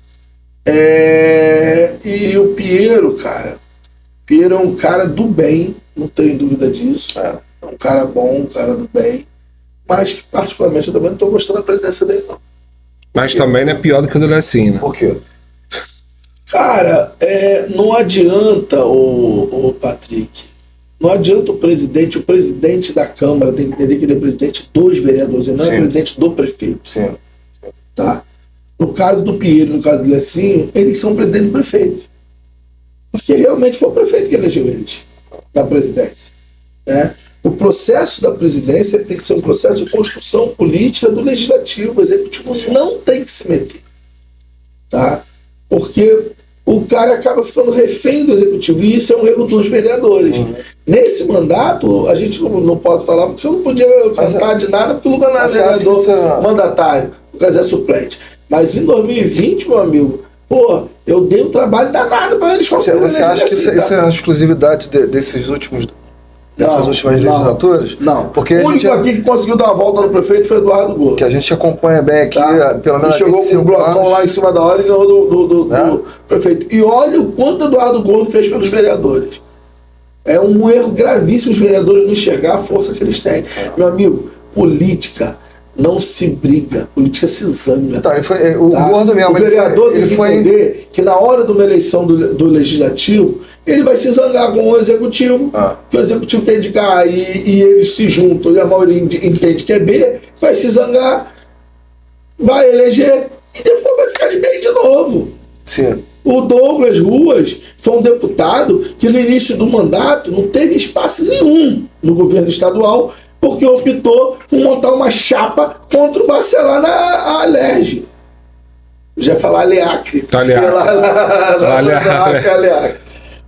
E o Pinheiro, cara, Pinheiro é um cara do bem, não tenho dúvida disso. É um cara bom, um cara do bem, mas que particularmente eu também não estou gostando da presença dele, não. Mas também não é pior do que o do Lecinho, né? Por quê? Cara, não adianta, o Patrick, não adianta o presidente da Câmara tem que entender que ele é presidente dos vereadores, ele não Sim. é presidente do prefeito, Sim. tá? No caso do Pinheiro, no caso do Lecinho, eles são presidente do prefeito. Porque realmente foi o prefeito que elegeu eles na presidência, né? O processo da presidência tem que ser um processo de construção política do legislativo. O executivo não tem que se meter, tá? Porque o cara acaba ficando refém do executivo, e isso é um erro dos vereadores. Nesse mandato, a gente não pode falar, porque eu não podia cantar de nada, porque o Lucas não é vereador mandatário, o Lucas é suplente. Mas em 2020, meu amigo, pô, eu dei um trabalho danado para eles. Você acha que isso é a exclusividade dessas últimas legislaturas? Não. Porque o único aqui que conseguiu dar uma volta no prefeito foi Eduardo Gomes. Que a gente acompanha bem aqui, pelo menos ele chegou com um blocão lá em cima da hora e ganhou do prefeito. E olha o quanto Eduardo Gomes fez pelos vereadores. É um erro gravíssimo os vereadores não enxergar a força que eles têm. Meu amigo, política não se briga, política se zanga. Então, ele foi, o gordo mesmo. O vereador tem que entender que na hora de uma eleição do legislativo, ele vai se zangar com o executivo, que o executivo quer indicar e eles se juntam e a maioria entende que é B, vai se zangar, vai eleger e depois vai ficar de bem de novo. Sim. O Douglas Ruas foi um deputado que no início do mandato não teve espaço nenhum no governo estadual, porque optou por montar uma chapa contra o Bacelar na Alerj. Já ia falar Aleacre. Aleacre.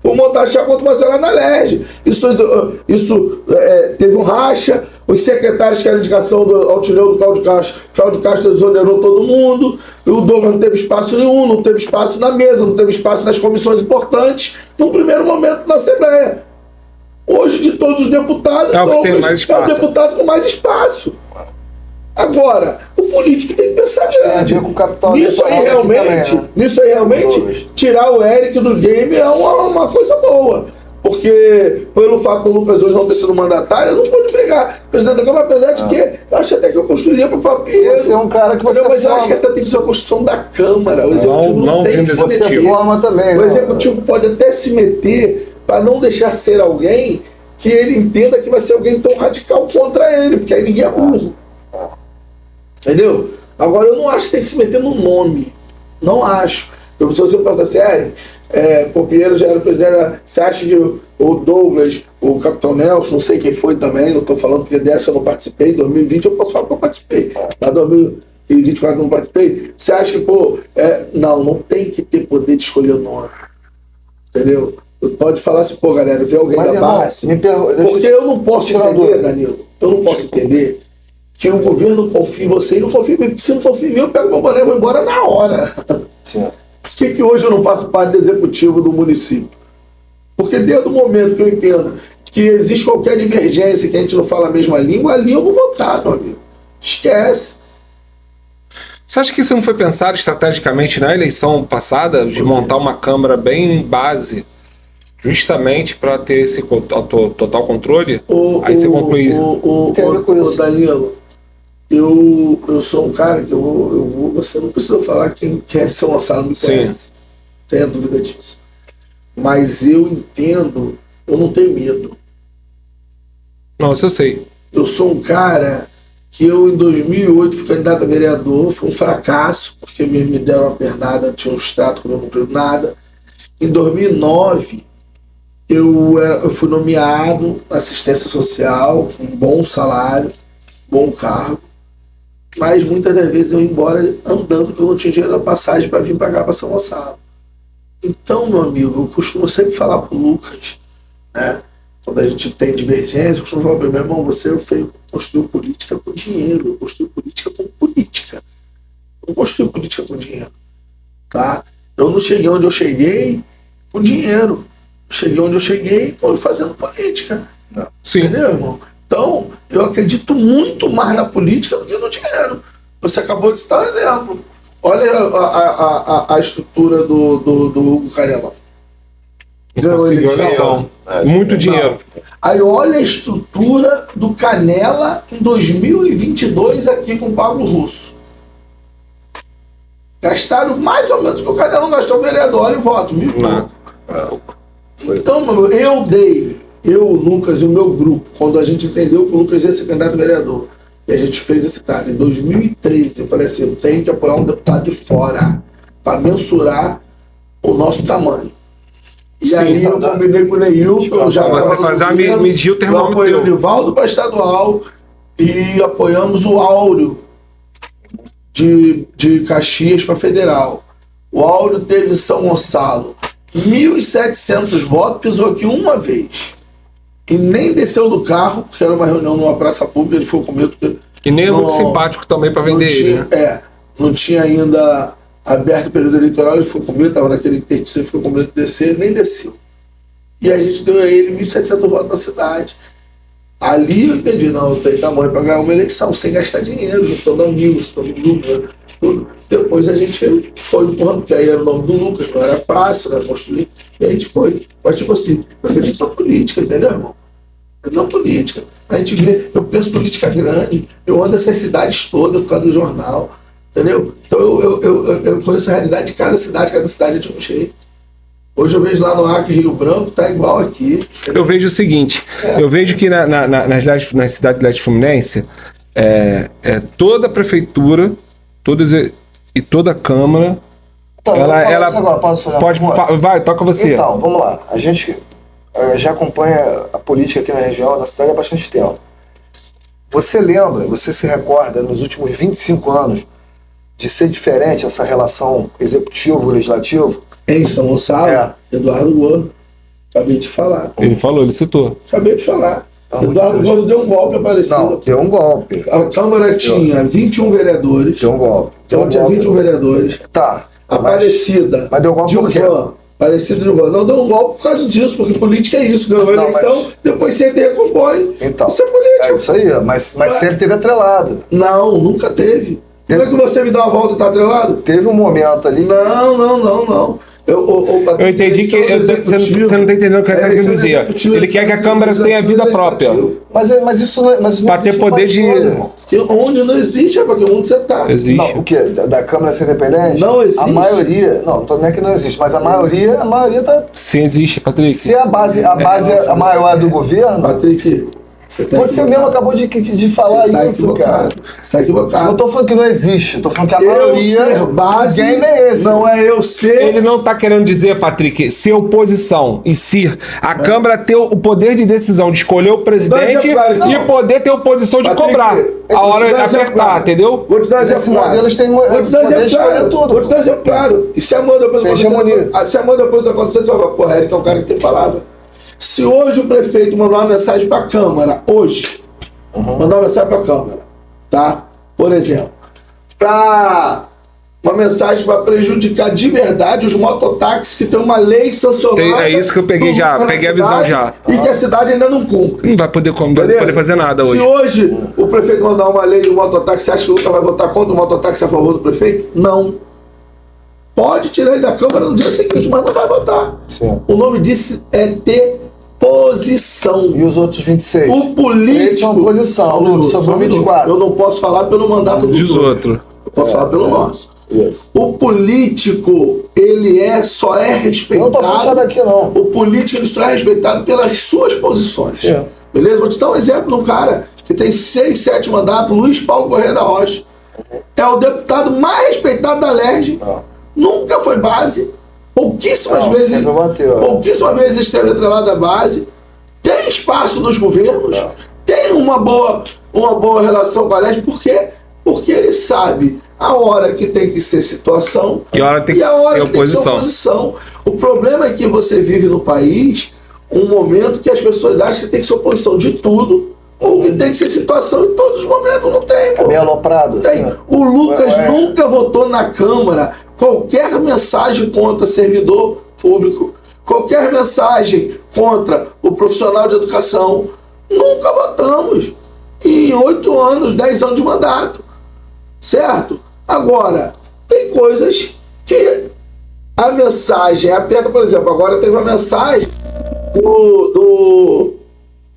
Por montar a chapa contra o Bacelar na Alerj. Isso teve um racha, os secretários que eram indicação do Altileu do Cláudio Castro exonerou todo mundo, o Douglas não teve espaço nenhum, não teve espaço na mesa, não teve espaço nas comissões importantes, num primeiro momento na Assembleia. Hoje, de todos os deputados, Douglas é o deputado com mais espaço. Agora, o político tem que pensar nisso aí realmente, tirar o Eric do game é uma coisa boa. Porque, pelo fato do Lucas hoje não ter sido mandatário, eu não pude brigar. Presidente da Câmara, apesar de que eu acho até que eu construiria para o próprio Você é um cara que você mas eu acho que essa tem que ser uma construção da Câmara. O executivo não tem que se meter. Você forma também. O executivo pode até se meter para não deixar ser alguém que ele entenda que vai ser alguém tão radical contra ele, porque aí ninguém é burro. Entendeu? Agora, eu não acho que tem que se meter no nome. Não acho. Se você me perguntar assim, o Pinheiro já era presidente, você acha que o Douglas, o Capitão Nelson, não sei quem foi também, não estou falando porque dessa eu não participei, em 2020 eu posso falar que eu participei, em 2024 eu não participei, você acha que, não tem que ter poder de escolher o nome. Entendeu? Pode falar assim, galera, vê alguém da base. Porque eu não posso entender, Danilo, eu não posso entender que o governo confia em você e não confia em mim, porque se não confia em mim, eu pego meu boné e vou embora na hora. Sim. Por que hoje eu não faço parte do executivo do município? Porque desde o momento que eu entendo que existe qualquer divergência, que a gente não fala a mesma língua, ali eu não vou estar, meu amigo. Esquece. Você acha que isso não foi pensado estrategicamente na eleição passada, de montar uma Câmara bem base, justamente para ter esse total controle, aí você conclui isso. Danilo, eu sou um cara que você não precisa falar quem é de São Gonçalo me conhece. Tenha dúvida disso. Mas eu entendo, eu não tenho medo. Nossa, eu sei. Eu sou um cara que em 2008 fui candidato a vereador, foi um fracasso, porque me deram uma pernada, tinha um extrato que eu não cumpri nada. Em 2009, eu fui nomeado na assistência social, com um bom salário, bom cargo, mas muitas das vezes eu ia embora andando, porque eu não tinha dinheiro da passagem para vir pagar para São Gonçalo. Então, meu amigo, eu costumo sempre falar pro Lucas, né? Quando a gente tem divergência, eu costumo falar para meu irmão, você construiu política com dinheiro, eu construí política com política. Eu não construí política com dinheiro, tá? Eu não cheguei onde eu cheguei com dinheiro. Eu cheguei onde eu cheguei fazendo política. Sim. Entendeu, irmão? Então, eu acredito muito mais na política do que no dinheiro. Você acabou de citar um exemplo. Olha a estrutura do Hugo Canela. Ganhou a eleição. Muito dinheiro. Aí olha a estrutura do Canela em 2022 aqui com o Pablo Russo. Gastaram mais ou menos o que o Canela não gastou, o vereador. Olha e voto, Então, eu, o Lucas e o meu grupo, quando a gente entendeu que o Lucas ia ser candidato a vereador, e a gente fez esse dado em 2013, eu falei assim, eu tenho que apoiar um deputado de fora para mensurar o nosso tamanho. E aí eu combinei com o Neilton, eu já estava medir o termômetro. Eu apoiei o Nivaldo para estadual e apoiamos o Áureo de Caxias para federal. O Áureo teve São Gonçalo 1.700 votos, pisou aqui uma vez. E nem desceu do carro, porque era uma reunião numa praça pública, ele foi com medo. E nem é muito simpático também para vender ele, né? Não tinha ainda aberto o período eleitoral, ele foi com medo, estava naquele terceiro, ele ficou com medo de descer, nem desceu. E a gente deu a ele 1.700 votos na cidade. Ali eu entendi, não, eu tenho tamanho para ganhar uma eleição, sem gastar dinheiro, juntando amigos, juntando grupo, tudo. Depois a gente foi empurrando, porque aí era o nome do Lucas, não era fácil, né, construir, e a gente foi. Mas tipo assim, eu acredito na política, entendeu, irmão? Na política. A gente vê, eu penso política grande, eu ando essas cidades todas por causa do jornal, entendeu? Então eu conheço a realidade de cada cidade é de um jeito. Hoje eu vejo lá no Acre, Rio Branco, tá igual aqui. Eu vejo o seguinte, eu vejo que nas cidades de Leste Fluminense, toda a prefeitura, toda a Câmara, Então, ela agora, posso fazer vai, toca você. Então, vamos lá. A gente já acompanha a política aqui na região da cidade há bastante tempo. Você se recorda, nos últimos 25 anos, de ser diferente essa relação executivo-legislativo? Em São Gonçalo, Eduardo Gordo. Acabei de falar. Ele falou, ele citou. Acabei de falar. Eduardo Gordo deu um golpe aparecido. Não, deu um golpe. A Câmara tinha 21 vereadores. Deu um golpe. Então tinha 21 vereadores. Tá. Aparecida. Mas deu golpe por quê? Aparecida de Ivan. Não deu um golpe por causa disso, porque política é isso. Ganhou a eleição, depois você recompõe. Então, isso é política. É isso aí, mas sempre teve atrelado. Não, nunca teve. Como é que você me dá uma volta e tá atrelado? Teve um momento ali. Não. Eu entendi que você não está entendendo o que ele está querendo dizer. Ele quer que a Câmara tenha vida própria. Mas isso não para ter poder de. Onde não existe, é porque onde você está. Existe. Não, o quê? Da Câmara ser independente? Não existe. A maioria. Não tô nem que não existe, mas a maioria tá. Sim, existe, Patrick. Se a base a maior é do governo. Patrick. Você mesmo acabou de falar isso, cara. Você tá equivocado. Não tô falando que não existe, tô falando que a maioria. Ser base o game é esse. Não é eu ser. Ele não tá querendo dizer, Patrick, ser oposição em si. A Câmara ter o poder de decisão de escolher o presidente e poder ter oposição de Patrick, cobrar. A hora de apertar, entendeu? Vou te dar um exemplo claro. Eles têm Vou te dar um exemplo claro. tudo. Vou te dar um exemplo claro. E se a mão da oposição acontecer, você vai falar, porra, Eric é um cara que tem palavra. Se hoje o prefeito mandar uma mensagem para a Câmara, mandar uma mensagem para a Câmara, tá? Por exemplo, uma mensagem para prejudicar de verdade os mototáxis que tem uma lei sancionada. É isso que eu peguei já, peguei a visão já. E que a cidade ainda não cumpre. Não vai poder fazer nada hoje. Se hoje o prefeito mandar uma lei do mototáxi, você acha que o Lucas vai votar contra o mototáxi a favor do prefeito? Não. Pode tirar ele da Câmara no dia seguinte, mas não vai votar. Sim. O nome disso é ter posição. E os outros 26? O político... Eles são oposição, Lucas, sobrou 24. Eu não posso falar pelo mandato dos outros. Eu posso falar pelo nosso. Isso. O político, ele só é respeitado... Eu não tô falando só daqui, não. O político, ele só é respeitado pelas suas posições. Sim. Beleza? Vou te dar um exemplo de um cara que tem 6, 7 mandatos, Luiz Paulo Corrêa da Rocha. É o deputado mais respeitado da LERJ. Nunca foi base. Pouquíssimas vezes esteve atrelado à base. Tem espaço nos governos. Tem uma boa relação com a LERJ. Por quê? Porque ele sabe a hora que tem que ser situação e a hora tem que ser oposição. O problema é que você vive no país um momento que as pessoas acham que tem que ser oposição de tudo, ou que tem que ser situação em todos os momentos. Não tem, pô. Meio aloprado. Tem. Assim. O Lucas nunca votou na Câmara qualquer mensagem contra servidor público, qualquer mensagem contra o profissional de educação. Nunca votamos. Em 8 anos, 10 anos de mandato. Certo? Agora, tem coisas que a mensagem aperta, por exemplo, agora teve uma mensagem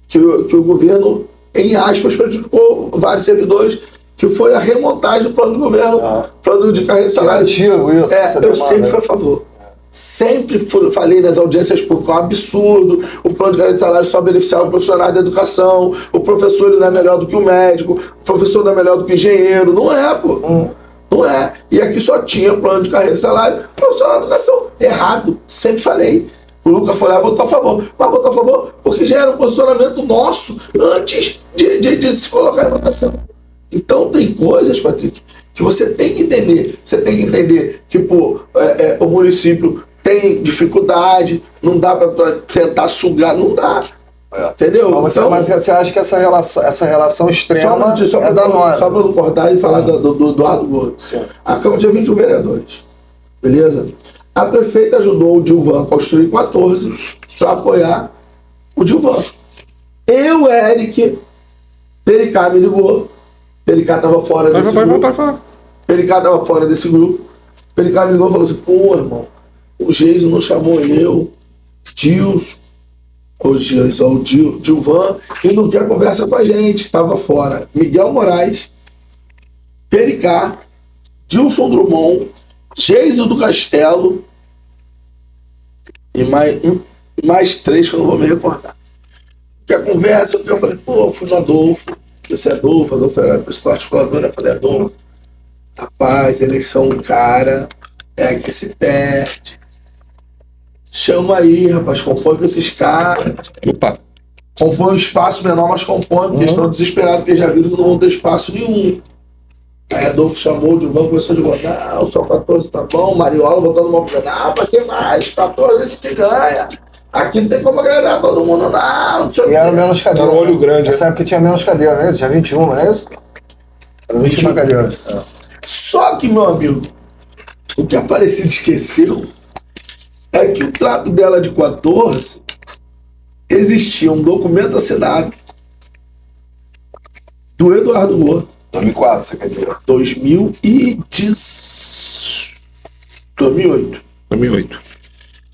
que o governo, em aspas, prejudicou vários servidores, que foi a remontagem do plano de governo, plano de carreira e salário. Antigo isso. Eu sempre fui a favor. Sempre falei nas audiências públicas, é um absurdo, o plano de carreira e salário só beneficiava os profissionais da educação, o professor ele não é melhor do que o médico, o professor não é melhor do que o engenheiro. Não é, pô. Não é. E aqui só tinha plano de carreira e salário, profissional da educação. Errado. Sempre falei. O Lucas foi lá e votou a favor. Mas votou a favor porque já era um posicionamento nosso antes de se colocar em votação. Então tem coisas, Patrick, que você tem que entender. Você tem que entender que o município tem dificuldade, não dá para tentar sugar, não dá. Entendeu? Mas você acha que essa relação extrema é danosa? Só para não cortar e falar do Eduardo Gordo. A Câmara tinha 21 vereadores. Beleza? A prefeita ajudou o Dilvan a construir 14 para apoiar o Dilvan. Eric, Pericá me ligou. Pericá estava fora desse grupo. Pericá estava fora desse grupo. Pericá me ligou e falou assim: pô, irmão, o Geiso não chamou Dilvan e não quer conversa com a gente. Estava fora Miguel Moraes, Pericá, Dilson Drummond, Geiso do Castelo e mais 3 que eu não vou me recordar. Que a conversa, eu falei, pô, fui no Adolfo. Esse Adolfo era o principal articulador, eu falei, Adolfo, rapaz, eleição, cara, é que se perde. Chama aí, rapaz, compõe com esses caras. Opa. Compõe um espaço menor, mas compõe, porque eles estão desesperados, porque já viram que não vão ter espaço nenhum. Aí Adolfo chamou o Dilvan, começou a votar, só 14 tá bom, Mariola votando mal pra não, pra que mais? 14 a gente ganha. Aqui não tem como agradar todo mundo, não sei o que. E era menos cadeira. Era um olho grande. Nessa época tinha menos cadeira, né? Tinha 21, não é isso? Era 21 cadeiras. Só que, meu amigo, o que a Aparecida esqueceu é que o trato dela de 14 existia um documento assinado do Eduardo Gordo. 2004, você quer dizer? 2008.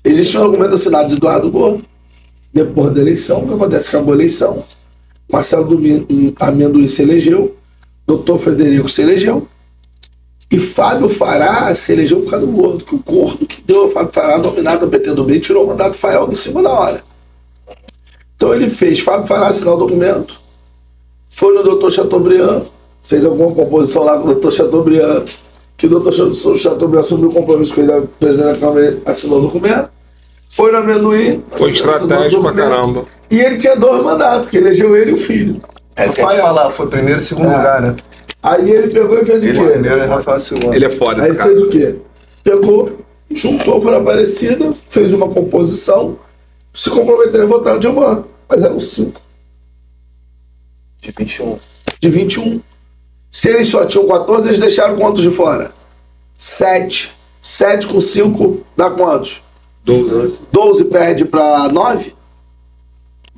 Existe um documento assinado de Eduardo Gordo. Depois da eleição, o que acontece? Acabou a eleição. Marcelo Amendoim se elegeu. Dr. Frederico se elegeu. E Fábio Fará se elegeu por causa do Gordo. Que o Gordo que deu a Fábio Fará nominado ao PT do B tirou o mandato do Fael em cima da hora. Então ele fez Fábio Fará assinar o documento. Foi no Dr. Chateaubriand. Fez alguma composição lá com o Dr. Chateaubriand. Que o Dr. Chateaubriand assumiu o compromisso com ele, o presidente da Câmara assinou o documento. Foi no Amendoim. Foi estratégico pra caramba. E ele tinha 2 mandatos, que elegeu ele e o filho. Isso que eu ia falar, foi primeiro e segundo lugar, né? Aí ele pegou e fez o quê? Primeiro e Rafael segundo. Ele é foda, esse cara. Aí fez o quê? Pegou, juntou, foi na Aparecida, fez uma composição, se comprometeram a votar o Dilvan. Mas eram 5. De 21. De 21. Se eles só tinham 14, eles deixaram quantos de fora? 7. 7 com 5 dá quantos? 12. 12 perde para 9?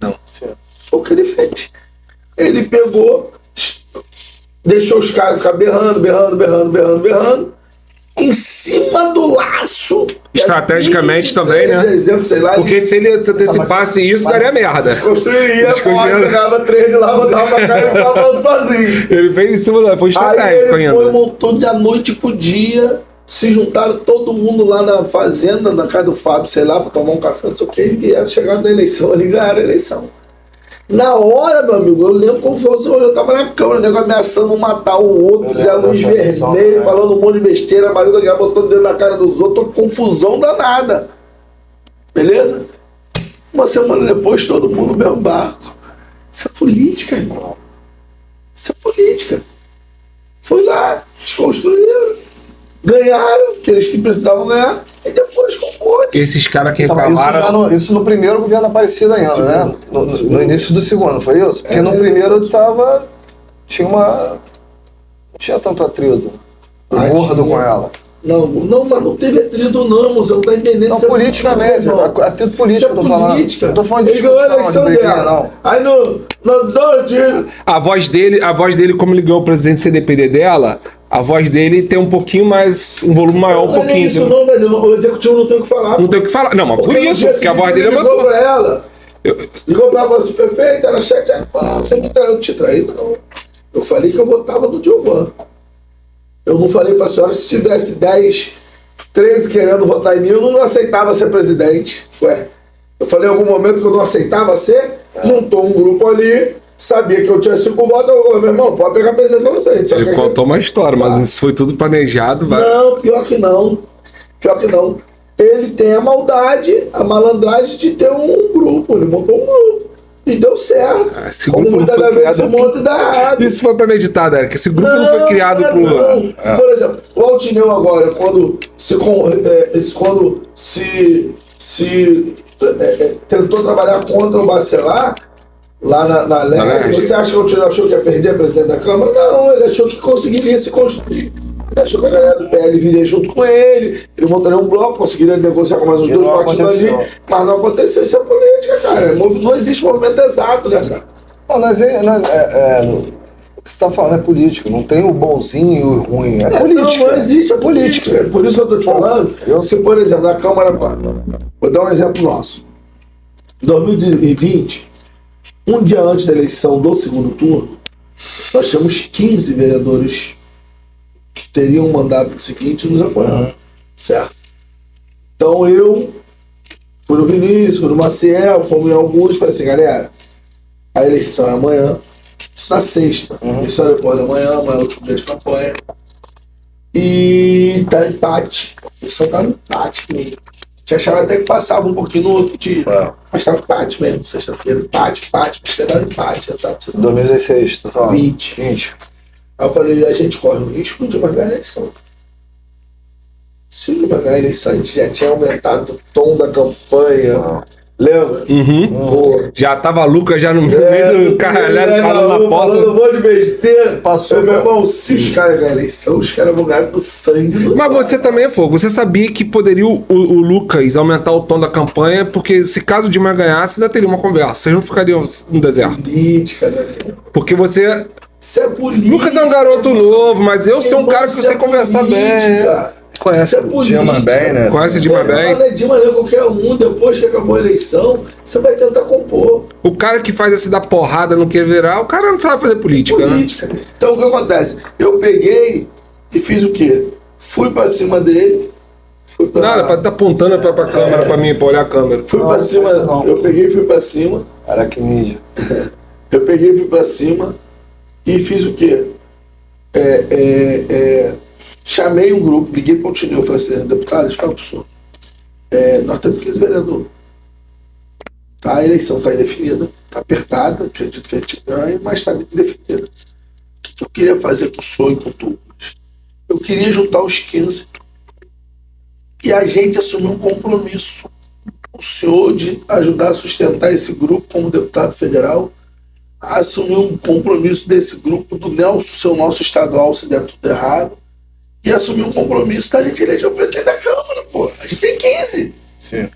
Não. Foi o que ele fez. Ele pegou, deixou os caras ficar berrando. em cima do laço. Estrategicamente também, né? Exemplo, sei lá, Porque se ele antecipasse isso, daria merda. construiria, pegava 3 de lá, botava pra cá e ficava sozinho. Ele veio em cima da... Foi estratégico Aí ele ainda. montou de a noite pro dia, se juntaram todo mundo lá na fazenda, na casa do Fábio, sei lá, pra tomar um café, não sei o que, e vieram, chegaram na eleição, ali ganharam a eleição. Na hora, meu amigo, eu lembro como fosse hoje, eu tava na câmera, o nego ameaçando matar o outro, Zé Luz Vermelho, falando um monte de besteira, Maria da Guerra botando dedo na cara dos outros, confusão danada. Beleza? Uma semana depois, todo mundo no mesmo barco. Isso é política, irmão. Isso é política. Foi lá, desconstruíram, ganharam, aqueles que precisavam ganhar, e depois compôs. Esses caras que Então, reclamaram... isso no primeiro governo Aparecido ainda, né? No início do segundo, foi isso? Porque no primeiro não tinha tanto atrito. Gordo com ela. Não, mas não teve atrito não, você não tá entendendo. Não, politicamente, atrito político, eu tô falando. Política. Não tô falando de ele ganhou a discussão, eleição de briga, dela. não. Aí no 2 dias... A voz dele, como ele ganhou o presidente CDPD dela, a voz dele tem um pouquinho mais, um volume maior, um Não é pouquinho. isso não, Danilo, o executivo não tem o que falar. Não tem o que falar. Não, mas por no isso, dia porque a seguinte voz dele ele ligou aumentou. pra ela, ligou pra ela, prefeita, ela chateada, você me traiu, eu te traí, não. Eu falei que eu votava no Giovan. Eu não falei pra senhora que se tivesse 10, 13 querendo votar em mim, eu não aceitava ser presidente. Ué, eu falei em algum momento que eu não aceitava ser, juntou um grupo ali, sabia que eu tinha 5 votos, eu falei, meu irmão, pode pegar a presidência pra você. Ele contou uma história, mas isso foi tudo planejado. Não, pior que não. Pior que não. Ele tem a maldade, a malandragem de ter um grupo. Ele montou um grupo. E deu certo. Esse Como grupo não muitas foi das vezes se criado... monta e dá errado. Isso foi premeditado, Eric. Esse grupo não foi criado por... Por exemplo, o Altineu agora, quando tentou trabalhar contra o Bacelar, lá na LERJ, você acha que o Altineu achou que ia perder a presidente da Câmara? Não, ele achou que conseguiria se construir. Ele achou que a galera do PL viria junto com ele montaria um bloco, conseguiria negociar com mais uns 2 partidos ali, mas não aconteceu. Isso é política, cara. Não existe movimento exato, né, cara? Você está falando é política, não tem o bonzinho e o ruim. É política. Não existe a política. É por isso que eu estou te falando. Se, por exemplo, na Câmara, vou dar um exemplo nosso. Em 2020, um dia antes da eleição do segundo turno, nós tínhamos 15 vereadores que teriam um mandato seguinte nos apoiando. Certo? Então eu fui no Vinícius, fui no Maciel, fomos em alguns, falei assim, galera, a eleição é amanhã, isso na sexta, isso é depois da manhã, amanhã é o último dia de campanha. E tá empate. A eleição tá empate mesmo. A gente achava até que passava um pouquinho no outro dia. Mas tá empate mesmo, sexta-feira, empate, chegaram empate, exato. 2016, tu falando? 20. Aí eu falei, a gente corre o risco de ganhar a eleição. Se o Dilma ganhar a eleição, a gente já tinha aumentado o tom da campanha. Lembra? Pô, Já tava a Lucas já no meio do caralhado falando na porta. falando um monte de besteira. Passou, Meu irmão, se os caras ganharem a eleição, os caras vão ganhar com sangue. Mas você também é fogo. Você sabia que poderia o Lucas aumentar o tom da campanha, porque se caso o Dilma ganhasse, ainda teria uma conversa. Vocês não ficariam no deserto. Política, né? Porque você... Isso é política. Lucas é um garoto novo, mas eu sou um cara que você conversa bem. Conhece o Dilma bem, né? Conhece o Dilma bem. Não é Dilma, não é qualquer um. Depois que acabou a eleição, você vai tentar compor. O cara que faz esse da porrada não quer virar, o cara não sabe fazer política, né? Então o que acontece? Eu peguei e fiz o quê? Fui pra cima dele. Nada, pra estar apontando pra câmera, pra mim, pra olhar a câmera. Fui pra cima, eu peguei e fui pra cima. Aracnídeo. Eu peguei e fui pra cima e fiz o quê? Chamei um grupo, liguei para o Altineu, falei assim, deputado, fala pro senhor. Nós temos 15 vereadores. Tá, a eleição está indefinida, está apertada, acredito que a gente ganha, mas está indefinida. O que eu queria fazer com o senhor e com tudo? Eu queria juntar os 15 e a gente assumir um compromisso. O senhor de ajudar a sustentar esse grupo como deputado federal, a assumir um compromisso desse grupo do Nelson, seu nosso estadual, se der tudo errado, e assumir um compromisso da gente eleger o presidente da Câmara, pô. A gente tem 15. Sim.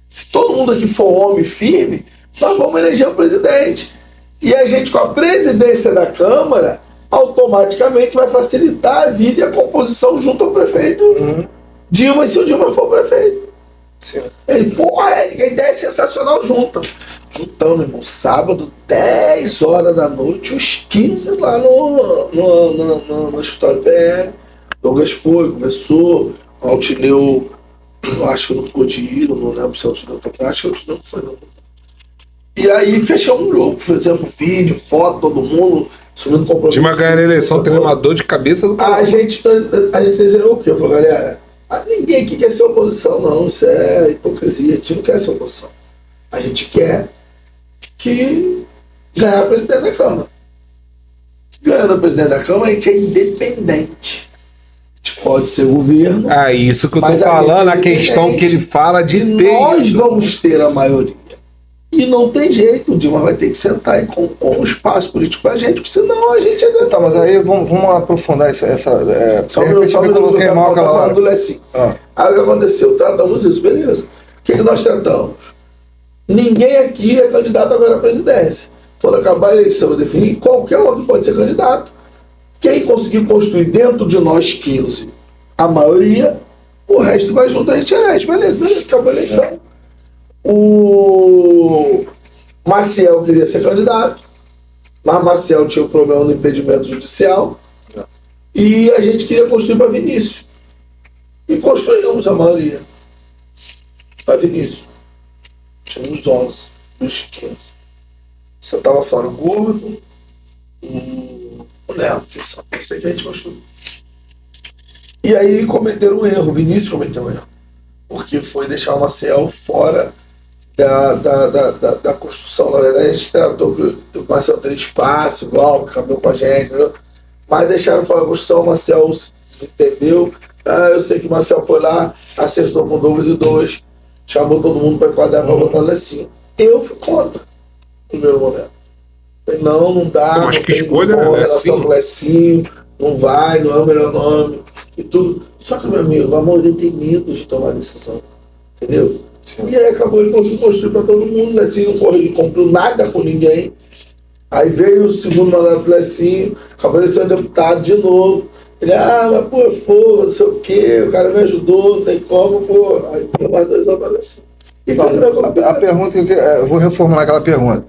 Se todo mundo aqui for homem firme, nós vamos eleger o presidente. E a gente, com a presidência da Câmara, automaticamente vai facilitar a vida e a composição junto ao prefeito Dilma, e se o Dilma for prefeito. Sim. Ele, Érica, a ideia é sensacional, juntamos, irmão, sábado, 10 horas da noite, os 15 lá no escritório PL. Douglas foi, conversou, o Altineu, eu acho que não pôde ir, não lembro se o Altineu tocou, acho que o Altineu não foi, não. E aí fechamos um grupo, fizemos vídeo, foto, todo mundo, assumindo compromisso. Tinha uma ganhar a eleição, tendo uma dor de cabeça do A gente desenhou o quê? Eu falei, galera, ninguém aqui quer ser oposição, não, isso é hipocrisia, a gente não quer ser oposição. A gente quer que ganhar presidente da Câmara. Ganhando o presidente da Câmara, a gente é independente. A gente pode ser governo. Isso que eu tô mas falando, a gente é questão que ele fala de e ter. nós vamos ter a maioria. E não tem jeito, o Dilma vai ter que sentar e compor um espaço político pra gente, porque senão a gente é... Tá, mas aí vamos aprofundar essa Só de repente eu me coloquei mal aquela hora. do Lecinho. Ah. Aí o que aconteceu? Tratamos isso, beleza. O que nós tratamos? Ninguém aqui é candidato agora à presidência. Quando acabar a eleição e definir, qualquer um pode ser candidato. Quem conseguir construir dentro de nós 15 a maioria, o resto vai junto, a gente elege. Beleza, acabou a eleição. O Maciel queria ser candidato, mas Maciel tinha um problema no impedimento judicial e a gente queria construir para Vinícius. E construímos a maioria para Vinícius. Tínhamos 11 dos 15. Você estava fora o Gordo, o Léo, que são não sei que a gente construiu. E aí cometeram um erro, o Vinícius cometeu um erro, porque foi deixar o Maciel fora da construção. Na verdade, a gente tratou que o Marcel teria espaço, igual, que caminhou com a gente, entendeu? Mas deixaram fora da construção, o Marcel se entendeu. Eu sei que o Marcel foi lá, acertou com 2 e 2, chamou todo mundo para enquadrar para votar no Lecinho. Eu fui contra, no primeiro momento. Falei, não dá, mas não que tem escolha, né? boa relação com o Lecinho, não vai, não é o melhor nome, e tudo. Só que, meu amigo, a maioria tem medo de tomar decisão, entendeu? Sim. E aí acabou ele conseguindo construir para todo mundo. O Lecinho não comprou nada com ninguém. Aí veio o segundo mandato do Lecinho, acabou ele sendo deputado de novo. Ele, mas pô, foda, não sei o quê, o cara me ajudou, não tem como, pô. Aí deu mais 2 anos para Lecinho. E a pergunta que eu vou reformular aquela pergunta.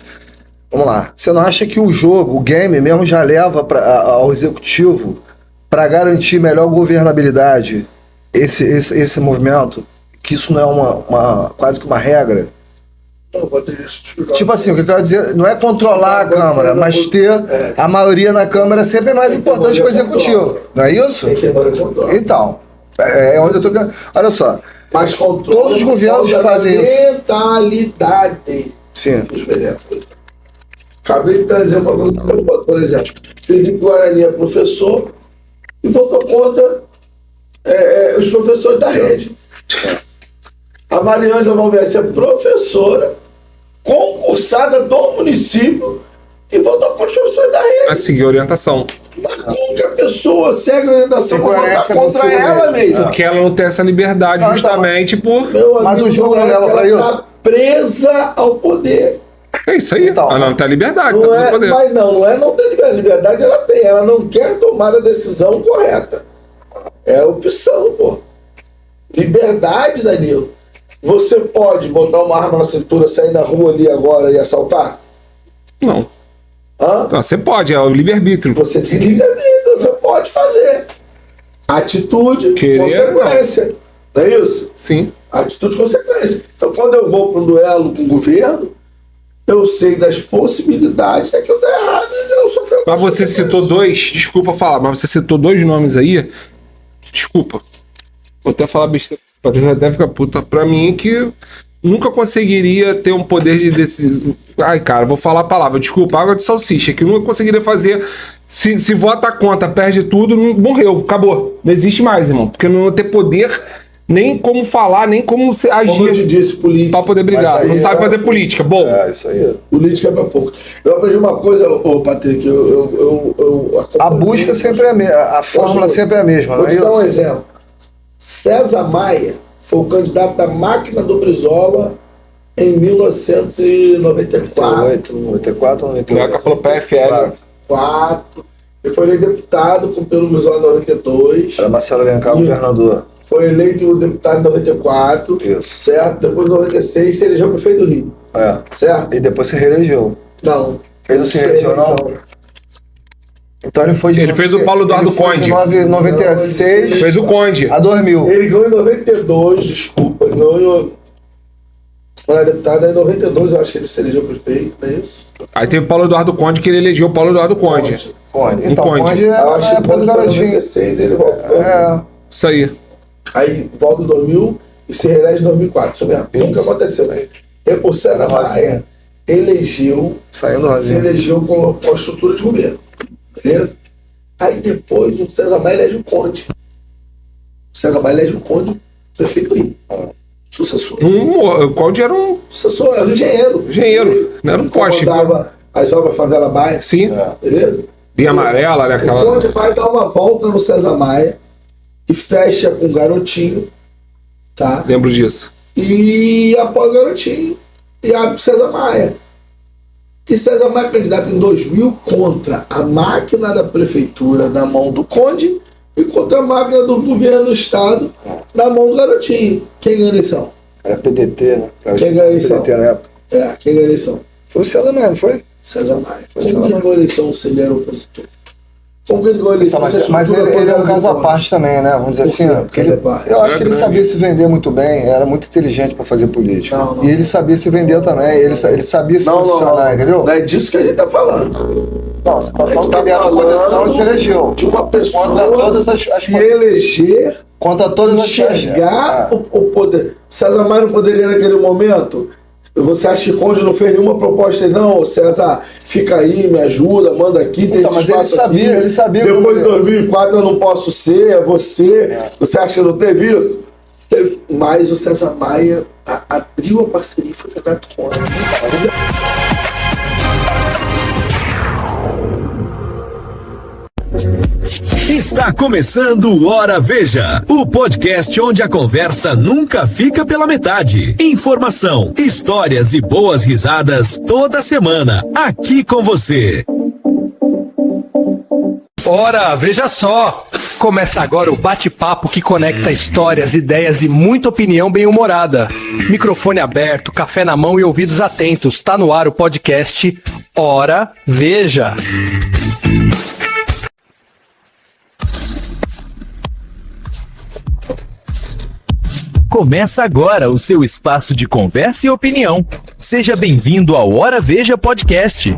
Vamos lá. Você não acha que o game mesmo já leva ao executivo para garantir melhor governabilidade esse movimento? Que isso não é quase que uma regra? Não, pode explicar. Tipo assim, o que eu quero dizer não é controlar a Câmara, mas ter a maioria na Câmara sempre é mais importante que o Executivo. Não é isso? Tem que ter controle. Então, é onde eu tô querendo. Olha só. Mas controle. Todos os governos fazem isso. Mentalidade dos vereadores. Acabei de dar exemplo, por exemplo, Felipe Guarani é professor e votou contra os professores da rede. A Mariângela Valverde é professora, concursada do município e votou contra os professores da rede. A seguir a orientação. Mas como que a pessoa segue a orientação para votar contra ela mesma? Porque ela não tem essa liberdade justamente por... Mas o jogo não leva para isso? Tá presa ao poder. É isso aí. Então, ela não tem liberdade, não tá presa ao poder. Mas não é não ter liberdade. Liberdade ela tem. Ela não quer tomar a decisão correta. É a opção, pô. Liberdade, Danilo. Você pode botar uma arma na cintura, sair na rua ali agora e assaltar? Não. Hã? Não, você pode, é o livre-arbítrio. Você tem livre-arbítrio, você pode fazer. Atitude, consequência. Não é isso? Sim. Atitude, consequência. Então, quando eu vou para um duelo com o governo, eu sei das possibilidades daquilo dar errado e eu sofrer. Mas você citou desculpa falar, mas você citou 2 nomes aí. Desculpa. Vou até falar besteira. Até ficar puta pra mim que nunca conseguiria ter um poder de decisão. Ai, cara, vou falar a palavra. Desculpa, água de salsicha. Que nunca conseguiria fazer. Se vota contra, perde tudo, morreu, acabou. Não existe mais, irmão. Porque não ter poder nem como falar, nem como agir. Como eu te disse, política. Pra poder brigar. Não sabe fazer política. Bom. Isso aí. Política é pra pouco. Eu aprendi uma coisa, Patrick. A busca sempre é a mesma. A fórmula sempre é a mesma. Vou te dar um exemplo. César Maia foi o candidato da máquina do Brizola em 1994. 94 ou 98? Ela falou PFL. 4. Ele foi eleito deputado pelo Guzão em 92. Era Marcelo Alencar, governador. Foi eleito deputado em 94. Isso. Certo? Depois, em 96, se elegeu prefeito do Rio. Certo? E depois se reelegeu. Não. Ele não se reelegeu, não? Então ele foi de... Ele fez o Paulo Eduardo Conde. De 96 Fez o Conde. a 2000. Ele ganhou em 92, desculpa. Ele ganhou... Quando era deputado, em 92, eu acho que ele se elegeu prefeito, não é isso? Aí teve o Paulo Eduardo Conde, que ele elegeu o Paulo Eduardo Conde. Conde. Então, Conde. Conde Eu é acho a que época do quando foi em garotinho. 96, ele volta. Isso aí. Aí volta em 2000 e se reelege em 2004. Isso mesmo. O que aconteceu? O César Maia elegeu, Saindo se Rosinha. elegeu com a estrutura de governo. Beleza? Aí depois o César Maia elege o Conde. O César Maia elege o Conde, prefeito do Rio. Sucessor. O Conde era um Sucessor, era um engenheiro. engenheiro, não era um poste. Comandava as obras Favela Baia. Sim, Beleza? linha amarela, né? O Aquela... Conde vai dar uma volta no César Maia e fecha com o Garotinho, tá? Lembro disso. E apoia o Garotinho e abre o César Maia. E César Maia é candidato em 2000 contra a máquina da prefeitura na mão do Conde e contra a máquina do governo do estado na mão do Garotinho. Quem ganha a eleição? Era PDT, né? Quem ganha a eleição? PDT na época. Quem ganha a eleição? Foi o César Maia, não foi? César Maia. Foi Como César que ele ganhou a eleição se ele era opositor? Como que ele ganhou a eleição? Então, se a mas estrutura ele é toda um caso do à Conde? parte também, né? Vamos dizer Por assim. quê? Ó, Caso à parte. eu acho É que ele grande. sabia se vender muito bem, era muito inteligente para fazer política. Não. E ele sabia se vender também, ele sabia se posicionar, entendeu? Não é disso que a gente tá falando. Não, você tá A gente falando que tá ele era oposição e se elegeu. de uma pessoa Contra todas as se eleger, Contra todas as enxergar o poder. César Maia não poderia naquele momento? Você acha que Conde não fez nenhuma proposta? Não, César, fica aí, me ajuda, manda aqui, tem esse Mas ele espaço sabia, aqui. ele sabia. Depois de como- 2004 eu não posso ser, é você. Você acha que não teve isso? Teve. Mas o César Maia abriu a parceria e foi candidato contra. Está começando o Hora Veja, o podcast onde a conversa nunca fica pela metade. Informação, histórias e boas risadas toda semana, aqui com você. Ora, veja só! Começa agora o bate-papo que conecta histórias, ideias e muita opinião bem-humorada. Microfone aberto, café na mão e ouvidos atentos. Tá no ar o podcast Ora Veja. Começa agora o seu espaço de conversa e opinião. Seja bem-vindo ao Hora Veja Podcast.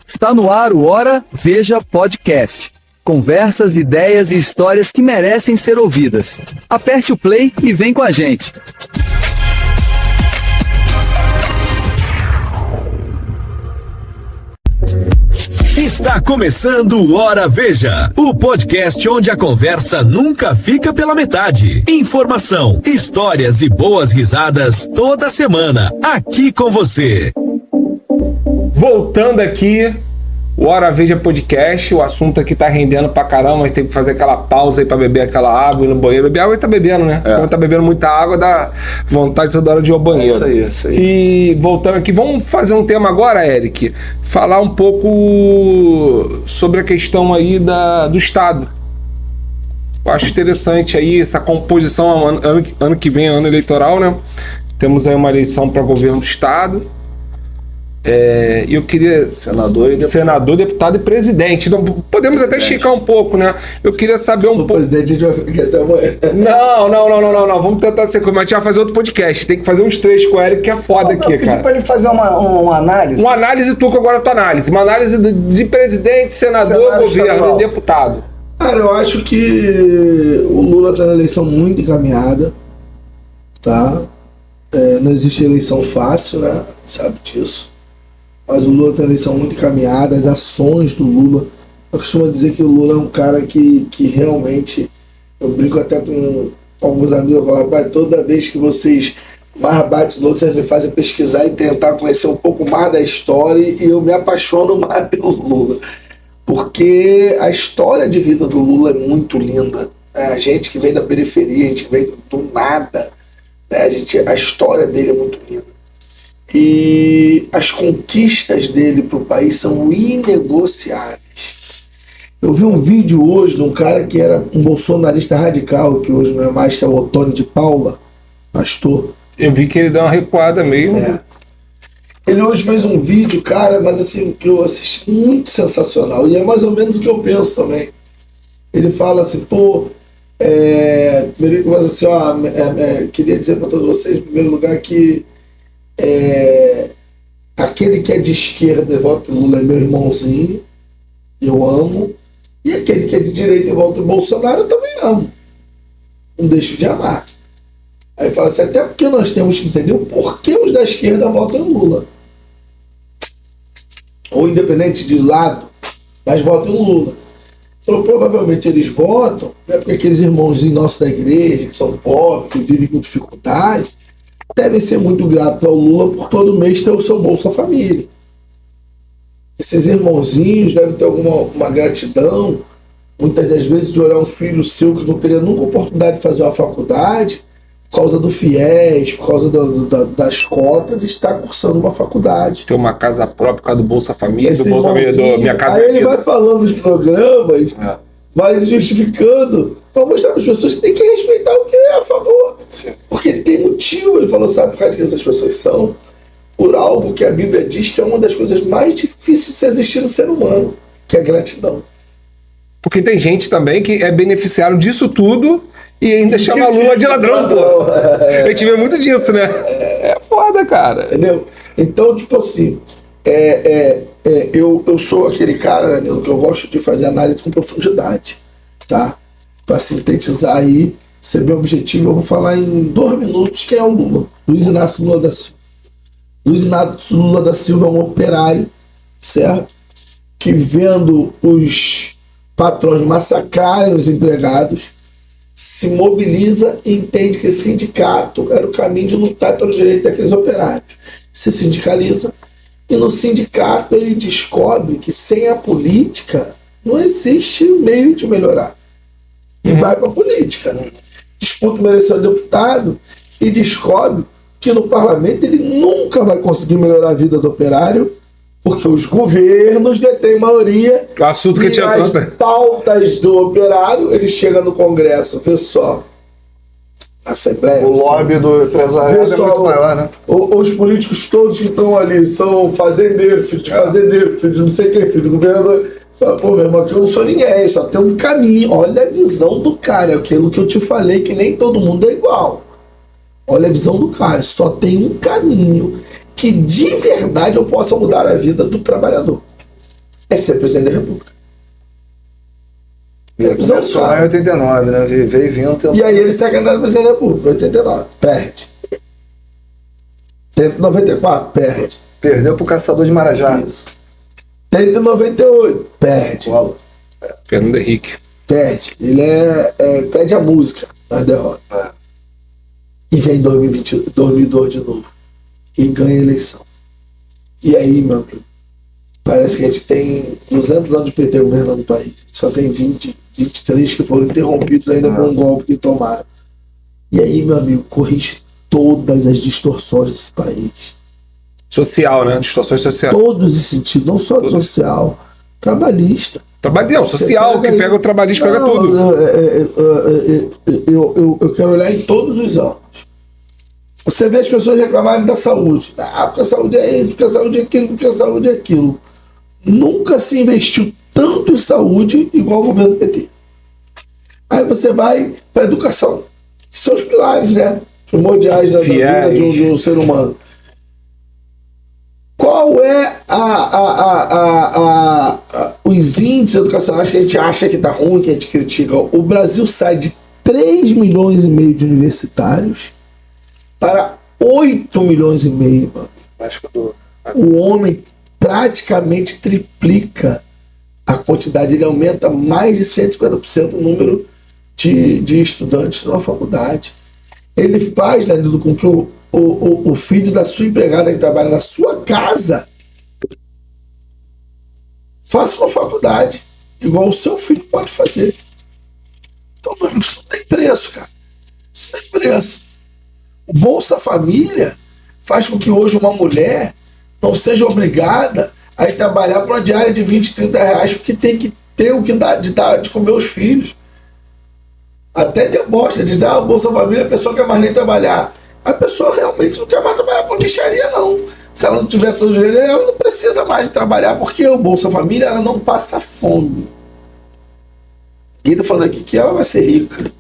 Está no ar o Hora Veja Podcast. Conversas, ideias e histórias que merecem ser ouvidas. Aperte o play e vem com a gente. Está começando o Hora Veja, o podcast onde a conversa nunca fica pela metade. Informação, histórias e boas risadas toda semana, aqui com você. Voltando aqui, o Hora Veja Podcast, o assunto aqui tá rendendo pra caramba, a gente tem que fazer aquela pausa aí pra beber aquela água, ir no banheiro. Beber água e tá bebendo, né? Quando tá bebendo muita água, dá vontade toda hora de ir ao banheiro. Isso aí. E voltando aqui, vamos fazer um tema agora, Eric, falar um pouco sobre a questão aí do Estado. Eu acho interessante aí essa composição, ano que vem, ano eleitoral, né? Temos aí uma eleição para governo do Estado. E eu queria... Senador, deputado e presidente. Então, podemos até esticar um pouco, né? Eu queria saber um O pouco... presidente a gente vai ficar aqui até amanhã. Não. Vamos tentar ser... Mas a gente vai fazer outro podcast. Tem que fazer uns três com o Eric, que é foda aqui, Eu pedi cara. pra ele fazer uma análise. Uma análise tu, que agora é tua análise. Uma análise de presidente, senador, Cenário governo estadual. e deputado. Cara, eu acho que o Lula tá na eleição muito encaminhada, tá? Não existe eleição fácil, né? Sabe disso. Mas o Lula tem uma eleição muito encaminhada, as ações do Lula. Eu costumo dizer que o Lula é um cara que realmente... Eu brinco até com alguns amigos, eu falo, pai, toda vez que vocês mais batem o Lula, vocês me fazem pesquisar e tentar conhecer um pouco mais da história e eu me apaixono mais pelo Lula. Porque a história de vida do Lula é muito linda. Né? A gente que vem da periferia, a gente que vem do nada, né? A história dele é muito linda. E as conquistas dele para o país são inegociáveis. Eu vi um vídeo hoje de um cara que era um bolsonarista radical, que hoje não é mais, que é o Otônio de Paula, pastor. Eu vi que ele deu uma recuada meio. Ele hoje fez um vídeo, cara, mas assim, que eu assisti, muito sensacional. E é mais ou menos o que eu penso também. Ele fala assim, primeiro ele começa assim, queria dizer para todos vocês, em primeiro lugar, que aquele que é de esquerda e vota em Lula é meu irmãozinho, eu amo. E aquele que é de direita e vota em Bolsonaro eu também amo. Não deixo de amar. Aí fala assim, até porque nós temos que entender o porquê os da esquerda votam em Lula. Ou independente de lado, mas votam em Lula. Falou, provavelmente eles votam, né, porque aqueles irmãozinhos nossos da igreja, que são pobres, que vivem com dificuldade, devem ser muito gratos ao Lula por todo mês ter o seu Bolsa Família. Esses irmãozinhos devem ter uma gratidão, muitas das vezes, de olhar um filho seu que não teria nunca oportunidade de fazer uma faculdade, por causa do FIES, por causa das cotas, está cursando uma faculdade. Ter uma casa própria por causa do Bolsa Família, Esse do Bolsa Família, do Minha Casa aí Minha ele Vida. vai falando dos programas, vai justificando, para mostrar para as pessoas que tem que respeitar o que é a favor. Porque ele tem motivo, ele falou, sabe por causa que essas pessoas são? Por algo que a Bíblia diz que é uma das coisas mais difíceis de existir no ser humano, que é a gratidão. Porque tem gente também que é beneficiário disso tudo e ainda chama Lula de ladrão, pô. A gente vê muito disso, né? É foda, cara. Entendeu? Então, tipo assim, eu sou aquele cara, Danilo, que eu gosto de fazer análise com profundidade, tá? Para sintetizar aí, ser bem objetivo, eu vou falar em 2 minutos quem é o Lula. Luiz Inácio Lula da Silva. Luiz Inácio Lula da Silva é um operário, certo? Que vendo os patrões massacrarem os empregados, se mobiliza e entende que sindicato era o caminho de lutar pelo direito daqueles operários. Se sindicaliza e no sindicato ele descobre que sem a política não existe meio de melhorar. E vai para a política. Disputa uma eleição de deputado e descobre que no parlamento ele nunca vai conseguir melhorar a vida do operário, porque os governos detêm maioria. O assunto que e tinha as tanto. pautas do operário, ele chega no Congresso, vê só. Assembleia. O lobby do empresariado é muito maior, né? Os políticos todos que estão ali são fazendeiros, filho de fazendeiro, filho de não sei quem, filho do governador. Fala, pô, meu irmão, aqui eu não sou ninguém, só tem um caminho. Olha a visão do cara, é aquilo que eu te falei, que nem todo mundo é igual. Olha a visão do cara, só tem um caminho que de verdade eu possa mudar a vida do trabalhador. É ser presidente da República. Ele começou lá em 89, né? Veio vindo. E aí ele se candidato a presidente da República, 89, perde. Tenta em 94, perde. Perdeu pro Caçador de Marajá. Isso. Tenta em 98, perde. Fernando Henrique. Perde. Ele perde a música na derrota. E vem em 2002 de novo. E ganha a eleição. E aí, meu amigo, parece que a gente tem 200 anos de PT governando o país. Só tem 23 que foram interrompidos ainda por um golpe que tomaram. E aí, meu amigo, corrige todas as distorções desse país. Social, né? Distorções sociais. Todos os sentidos, não só social, trabalhista. Não, social, que pega o trabalhista, pega tudo. Eu quero olhar em todos os âmbitos. Você vê as pessoas reclamarem da saúde. Porque a saúde é isso, porque a saúde é aquilo, porque a saúde é aquilo. Nunca se investiu tanto em saúde igual o governo PT. Aí você vai para a educação, que são os pilares, né? Primordiais da vida de um ser humano. Qual é os índices educacionais que a gente acha que está ruim, que a gente critica? O Brasil sai de 3,5 milhões de universitários para 8,5 milhões, mano. O homem praticamente triplica a quantidade, ele aumenta mais de 150% o número de estudantes na faculdade. Ele faz, Danilo, com que o filho da sua empregada que trabalha na sua casa faça uma faculdade, igual o seu filho pode fazer. Então, meu amigo, isso não tem preço, cara. Isso não tem preço. O Bolsa Família faz com que hoje uma mulher não seja obrigada a ir trabalhar para uma diária de 20, 30 reais, porque tem que ter o que dar de comer os filhos. Até debocha, diz, o Bolsa Família, a pessoa quer mais nem trabalhar. A pessoa realmente não quer mais trabalhar por lixaria, não. Se ela não tiver todo o dinheiro, ela não precisa mais de trabalhar, porque o Bolsa Família, ela não passa fome. Ninguém tá falando aqui que ela vai ser rica.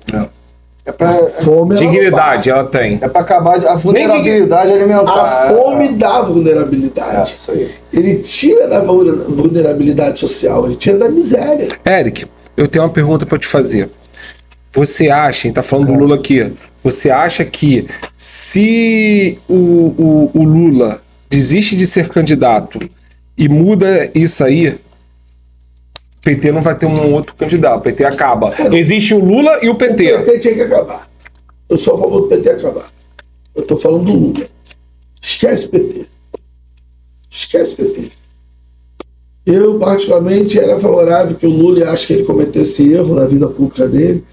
É pra Fome Dignidade ela ela tem. É pra acabar a vulnerabilidade alimentar. A fome dá vulnerabilidade. Isso aí. Ele tira da vulnerabilidade social, ele tira da miséria. Eric, eu tenho uma pergunta para te fazer. Você acha, a gente tá falando do Lula aqui, você acha que se o Lula desiste de ser candidato e muda isso aí, o PT não vai ter um outro candidato, o PT acaba. Existe o Lula e o PT. O PT tinha que acabar. Eu sou a favor do PT acabar. Eu tô falando do Lula. Esquece PT. Esquece PT. Eu, particularmente, era favorável que o Lula, e acho que ele cometeu esse erro na vida pública dele,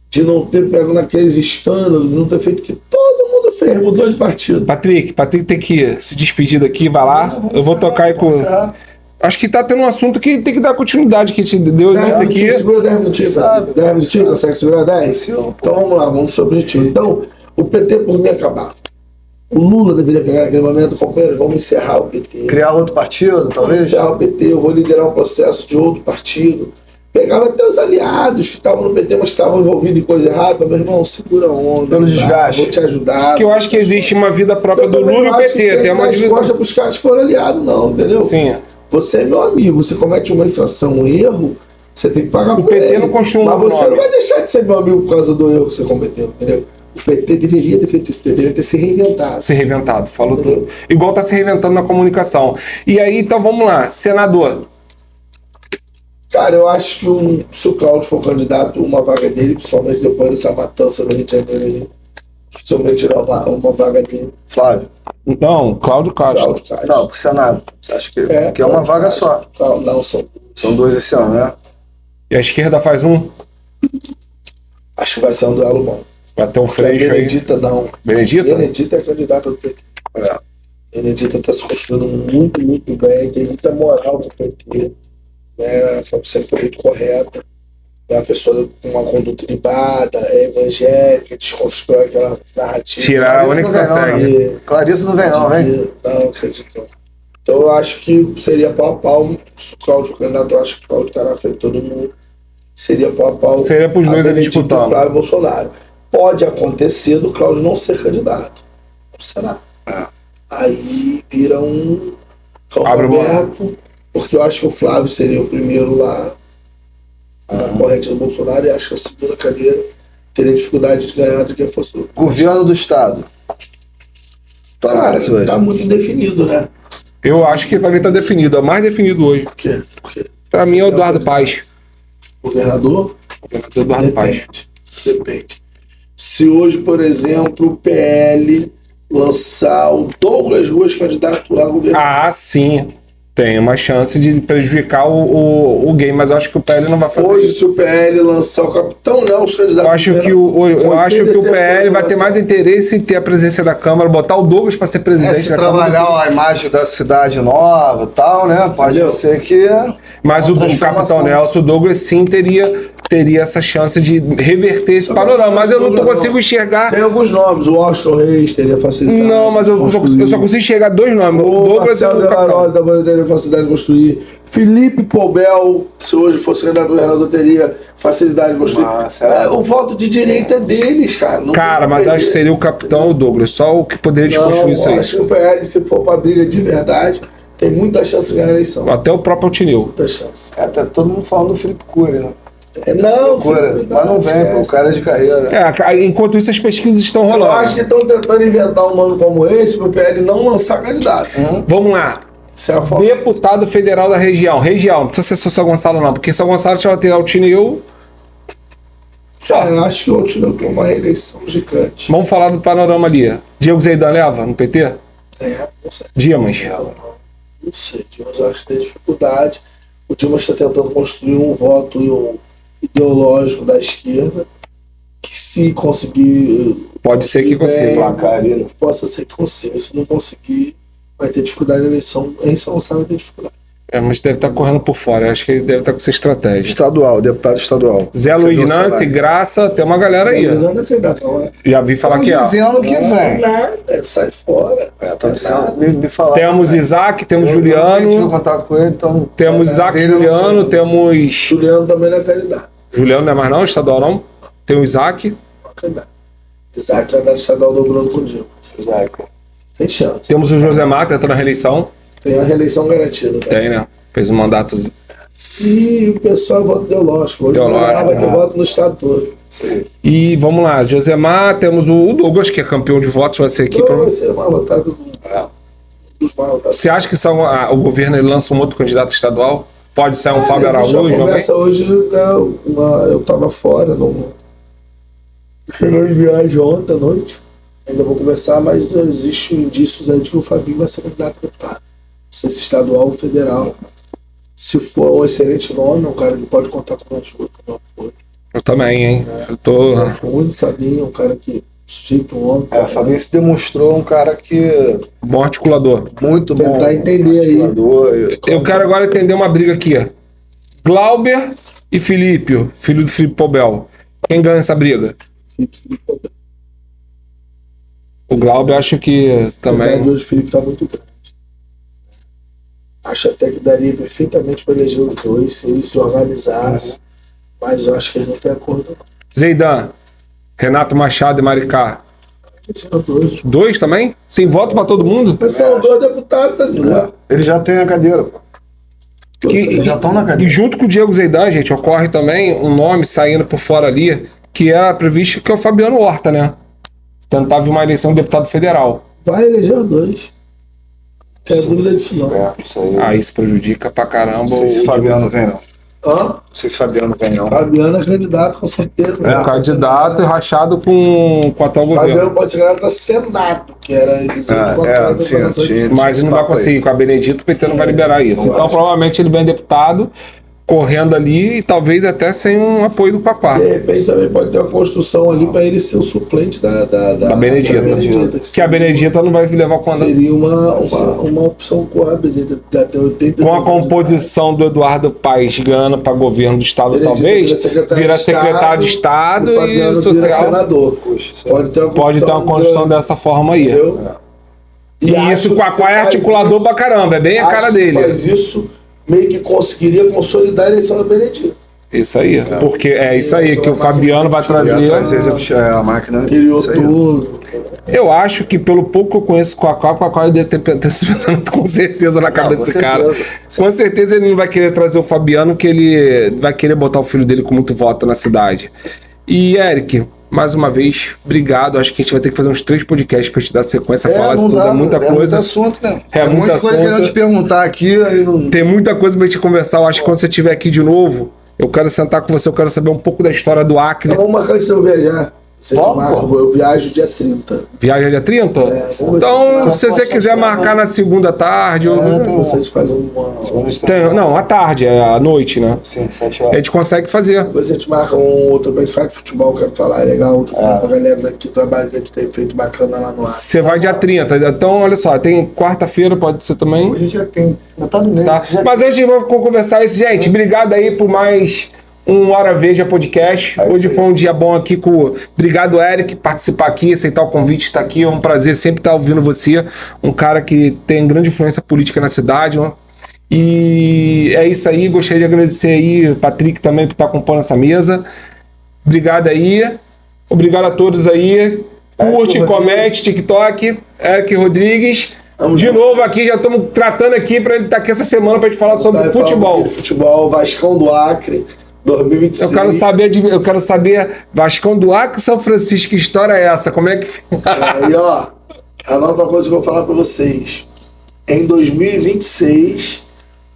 de não ter pego naqueles escândalos, não ter feito o que todo mundo fez, mudou de partido. Patrick tem que se despedir daqui, vai lá. Eu vou tocar aí com... Acho que tá tendo um assunto que tem que dar continuidade, que te deu isso aqui. Segura 10 minutinhos, 10 minutinhos, consegue segurar 10? Então vamos lá, vamos sobre o objetivo. Então, o PT por mim acabava. O Lula deveria pegar naquele momento, companheiros, vamos encerrar o PT. Criar outro partido, Vamos talvez? encerrar o PT, eu vou liderar um processo de outro partido. Pegava até os aliados que estavam no PT, mas estavam envolvidos em coisa errada. Meu irmão, segura a onda. Pelo desgaste. Vou te ajudar. Porque eu acho que existe uma vida própria do Lula e o PT. Tem uma divisão. Não gosta dos caras que foram aliados, não, entendeu? Sim. Você é meu amigo, você comete uma infração, um erro, você tem que pagar O por PT ele. não construiu um Mas novo você nome. não vai deixar de ser meu amigo por causa do erro que você cometeu, entendeu? O PT deveria ter feito isso, deveria ter se reinventado. Ser reinventado, falou tudo. Igual tá se reinventando na comunicação. E aí, então vamos lá, senador. Cara, eu acho que se o Cláudio for candidato, uma vaga dele, principalmente depois dessa matança do Rio de Janeiro aí, principalmente tirar uma vaga dele. Flávio. Não, Cláudio Castro. Cláudio Castro. Não, pro Senado. Você acha que é uma Cláudio vaga Castro. só? Não, São 2 esse ano, né? E a esquerda faz um. acho que vai ser um duelo bom. Vai ter um Porque a freixo aí. Benedita não. Benedita? Benedita é candidata do PT. Benedita está se construindo muito, muito bem, tem muita moral do PT. Né? Sempre foi muito correta. É uma pessoa com uma conduta libada, é evangélica, desconstrói aquela narrativa. Tirar a única que consegue. Clarissa não vem não, vem? Não, acredito não. Então eu acho que seria pau a pau. Se o Cláudio for candidato, eu acho que o Cláudio está na frente de todo mundo. Seria pau a pau. Seria pros dois ali Benedito e disputando. Flávio Bolsonaro. Pode acontecer do Cláudio não ser candidato. Não será. Aí vira um campo Abre uma- aberto, porque eu acho que o Flávio seria o primeiro lá na corrente do Bolsonaro, e acho que a segunda cadeira teria dificuldade de ganhar de quem fosse o Governo do Estado. Tua cara. análise hoje. Tá muito indefinido, né? Eu acho que vai estar definido. É o mais definido hoje. Por quê? Porque Pra mim é o Eduardo Paes. governador? Governador Eduardo Paes. Depende. Se hoje, por exemplo, o PL lançar o Douglas Ruas candidato a governo. Ah, sim. Tem uma chance de prejudicar o game, mas eu acho que o PL não vai fazer Hoje, isso. se o PL lançar o Capitão Nelson candidato Eu acho que eu acho que o PL vai ter mais interesse em ter a presença da Câmara, botar o Douglas para ser presidente Se da Câmara. trabalhar a imagem da cidade nova e tal, né? Pode Entendeu? ser que... Mas o transformação. Capitão Nelson, o Douglas sim teria essa chance de reverter esse panorama, mas eu não consigo enxergar. Tem alguns nomes, o Washington Reis teria facilidade. Não, mas eu só consigo enxergar dois nomes, o O Douglas e Marcelo o Capitão. Delaroli da Bolha teria facilidade de construir. Felipe Poubel, se hoje fosse candidato ao governador, teria facilidade de construir. O voto de direita é deles, cara. Não Cara, tem mas como acho que perder. seria o Capitão ou o Douglas, só o que poderia desconstruir isso aí. Acho que o PL, se for pra briga de verdade, tem muita chance de ganhar a eleição. Até o próprio Altineu. Muita chance. Tá todo mundo falando do Felipe Cury, né? Não, Cury, mas não vem, pô, o cara é de carreira. Enquanto isso as pesquisas estão Eu rolando. acho que estão tentando inventar um nome como esse para o PL não lançar candidato. Vamos lá. Isso é a forma. Deputado federal da região. Região, não precisa ser São Gonçalo não, porque São Gonçalo já vai ter Altineu. Só. Eu acho que o Altineu tem uma reeleição gigante. Vamos falar do panorama ali. Diego Zeidan leva no PT? Não sei. Dimas. Não sei, Dimas eu acho que tem dificuldade. O Dimas está tentando construir um voto ideológico da esquerda, que Se conseguir. Pode ser que consiga. Placar ali, né? Possa ser que consiga. Se não conseguir, vai ter dificuldade na eleição. Em São Gonçalo vai ter dificuldade. Mas deve estar correndo por fora. Eu acho que ele deve estar com essa estratégia. Estadual, deputado estadual. Zé Luiz Você Nancy, sabe. Graça, tem uma galera aí. Não é candidato, não é? Já vi falar que é. Dizendo que vem. Nada, sai fora. Estão dizendo, me falaram. Temos Isaac, temos Eu não tive Juliano, contato com ele, então. temos Isaac dele eu não Juliano, sei. temos. Juliano também não é candidato. Juliano não é mais não, estadual não. Tem o Isaac. Não é candidato. Isaac vai dar estadual do Bruno com o Dilma. Isaac. Tem chance. Temos o Josemar tentando a reeleição. Tem a reeleição garantida. Né? Tem, né? Fez um mandato. E o pessoal vota ideológico. Hoje Ideológico, vai ter né? voto no estado todo. E vamos lá, Josemar, temos o Douglas, que é campeão de votos, vai ser aqui. Então vai ser mais votado dos mais votados. Você acha que o governo ele lança um outro candidato estadual? Pode ser um Fábio Existe uma Araújo? conversa hoje, eu estava fora, chegou em viagem ontem à noite, ainda vou conversar, mas existem indícios aí de que o Fabinho vai ser candidato a deputado. Não sei se estadual ou federal. Se for um excelente nome, é um cara que pode contar com a ajuda. Eu também, hein? Eu tô. Muito Fabinho, é um cara que sujeito um homem. O Fabinho se demonstrou um cara que. Bom articulador. Muito bom. Tentar entender aí. Eu quero agora entender uma briga aqui. Glauber e Felipe, filho do Felipe Pobel. Quem ganha essa briga? O Glauber acho que Na verdade, também. hoje o Felipe está muito grande. Acho até que daria perfeitamente para eleger os dois, se eles se organizassem. Mas eu acho que eles não têm acordo. Não. Zeidan, Renato Machado e Maricá. São dois. Dois também? Tem voto pra todo mundo? Mas são dois deputados, Danilo. Ele já tem a cadeira, pô. Eles já estão na E cadeira. junto com o Diego Zeidan, gente, ocorre também um nome saindo por fora ali, que é previsto, que é o Fabiano Horta, né? Tentava uma eleição de deputado federal. Vai eleger os dois. Não tem dúvida disso, não. Isso aí. Aí isso prejudica pra caramba. Não sei se Fabiano vem, não. Hã? Não sei se Fabiano vem, não. Fabiano é candidato, com certeza. É, candidato e rachado com o atual Fabiano governo. pode ser candidato a Senado, que era elisão de voto sim, da tinha. Mas não vai conseguir, com a Benedito, o PT não vai liberar isso. Então provavelmente ele vem deputado, correndo ali e talvez até sem um apoio do Quaquá. De repente também pode ter uma construção ali para ele ser o suplente da Benedita. Que a Benedita não vai levar quando. Seria uma opção com a Benedita. Já tem 80 Com a composição do Eduardo Paes ganhando para governo do estado, Benedita talvez, vira vira secretário de Estado o e Fabiano vira social. senador. Pode ter uma construção dessa forma aí. Entendeu? E acho isso, o que Quaquá é faz articulador isso. pra caramba, é bem a Acho cara que dele. faz isso, meio que conseguiria consolidar a eleição da Benedita. Isso aí, porque é isso aí que o Fabiano vai trazer. A máquina. Criou Isso aí. tudo. Eu acho que pelo pouco que eu conheço o Quaquá ele deve ter esse pensamento com certeza na cabeça com desse cara. certeza. Com certeza ele não vai querer trazer o Fabiano, que ele vai querer botar o filho dele com muito voto na cidade. E, Eric, mais uma vez, obrigado. Acho que a gente vai ter que fazer uns 3 podcasts pra te dar sequência, falar isso tudo. É muita coisa. muito assunto, né? É muito muita coisa assunto. querendo te perguntar aqui. Aí não... Tem muita coisa pra gente conversar. Eu acho que quando você estiver aqui de novo, eu quero sentar com você, eu quero saber um pouco da história do Acre. Então vamos marcar antes de eu viajar. Vocês Vamos, marcam, pô. eu viajo dia 30. Viagem dia 30? Então, se você quiser marcar na segunda tarde... ou... Vocês fazem uma. Não, à tarde, é à noite, né? Sim, 7 A horas. gente consegue fazer. Depois a gente marca um outro bem de futebol, quero falar, é legal. Outro falar pra galera daqui, o trabalho que a gente tem feito bacana lá no ar. Você vai dia 30. Então, olha só, tem quarta-feira, pode ser também. Hoje já tem metade do mês. Tá? Já Mas antes de eu conversar isso, gente, obrigado aí por mais um Hora Veja Podcast. Hoje foi um dia bom aqui com... Obrigado, Eric, por participar aqui, aceitar o convite, estar aqui. É um prazer sempre estar ouvindo você. Um cara que tem grande influência política na cidade, ó. E é isso aí. Gostaria de agradecer aí o Patrick também por estar acompanhando essa mesa. Obrigado aí. Obrigado a todos aí. Curte, comente, TikTok. Eric Rodrigues. De novo aqui, já estamos tratando aqui para ele estar aqui essa semana para a gente falar sobre futebol. Futebol, Vascão do Acre, 2026. Eu quero saber, Vascão do Acre, São Francisco, que história é essa? Como é que... Aí, ó, anota uma coisa que eu vou falar para vocês. Em 2026,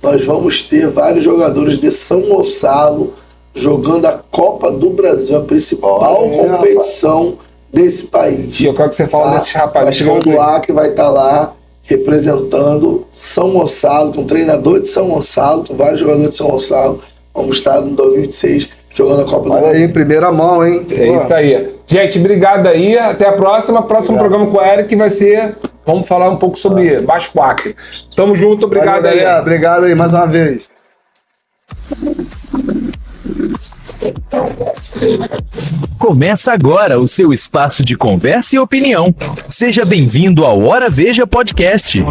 nós vamos ter vários jogadores de São Gonçalo jogando a Copa do Brasil, a principal competição desse país. E eu quero que você fale desses rapazes. Vascão do Acre vai estar lá representando São Gonçalo, com um treinador de São Gonçalo, com vários jogadores de São Gonçalo. Vamos estar no 2026 Jogando a Copa do Olha Brasil. aí, primeira mão, hein? É isso aí. Gente, obrigado aí. Até a próxima. Próximo programa com o Eric vai ser... Vamos falar um pouco sobre Vasco Acre. Tamo junto, obrigado Valeu, aí. galera. Obrigado aí mais uma vez. Começa agora o seu espaço de conversa e opinião. Seja bem-vindo ao Hora Veja Podcast.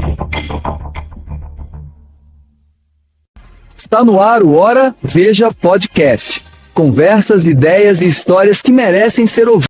Está no ar o Hora Veja Podcast. Conversas, ideias e histórias que merecem ser ouvidas.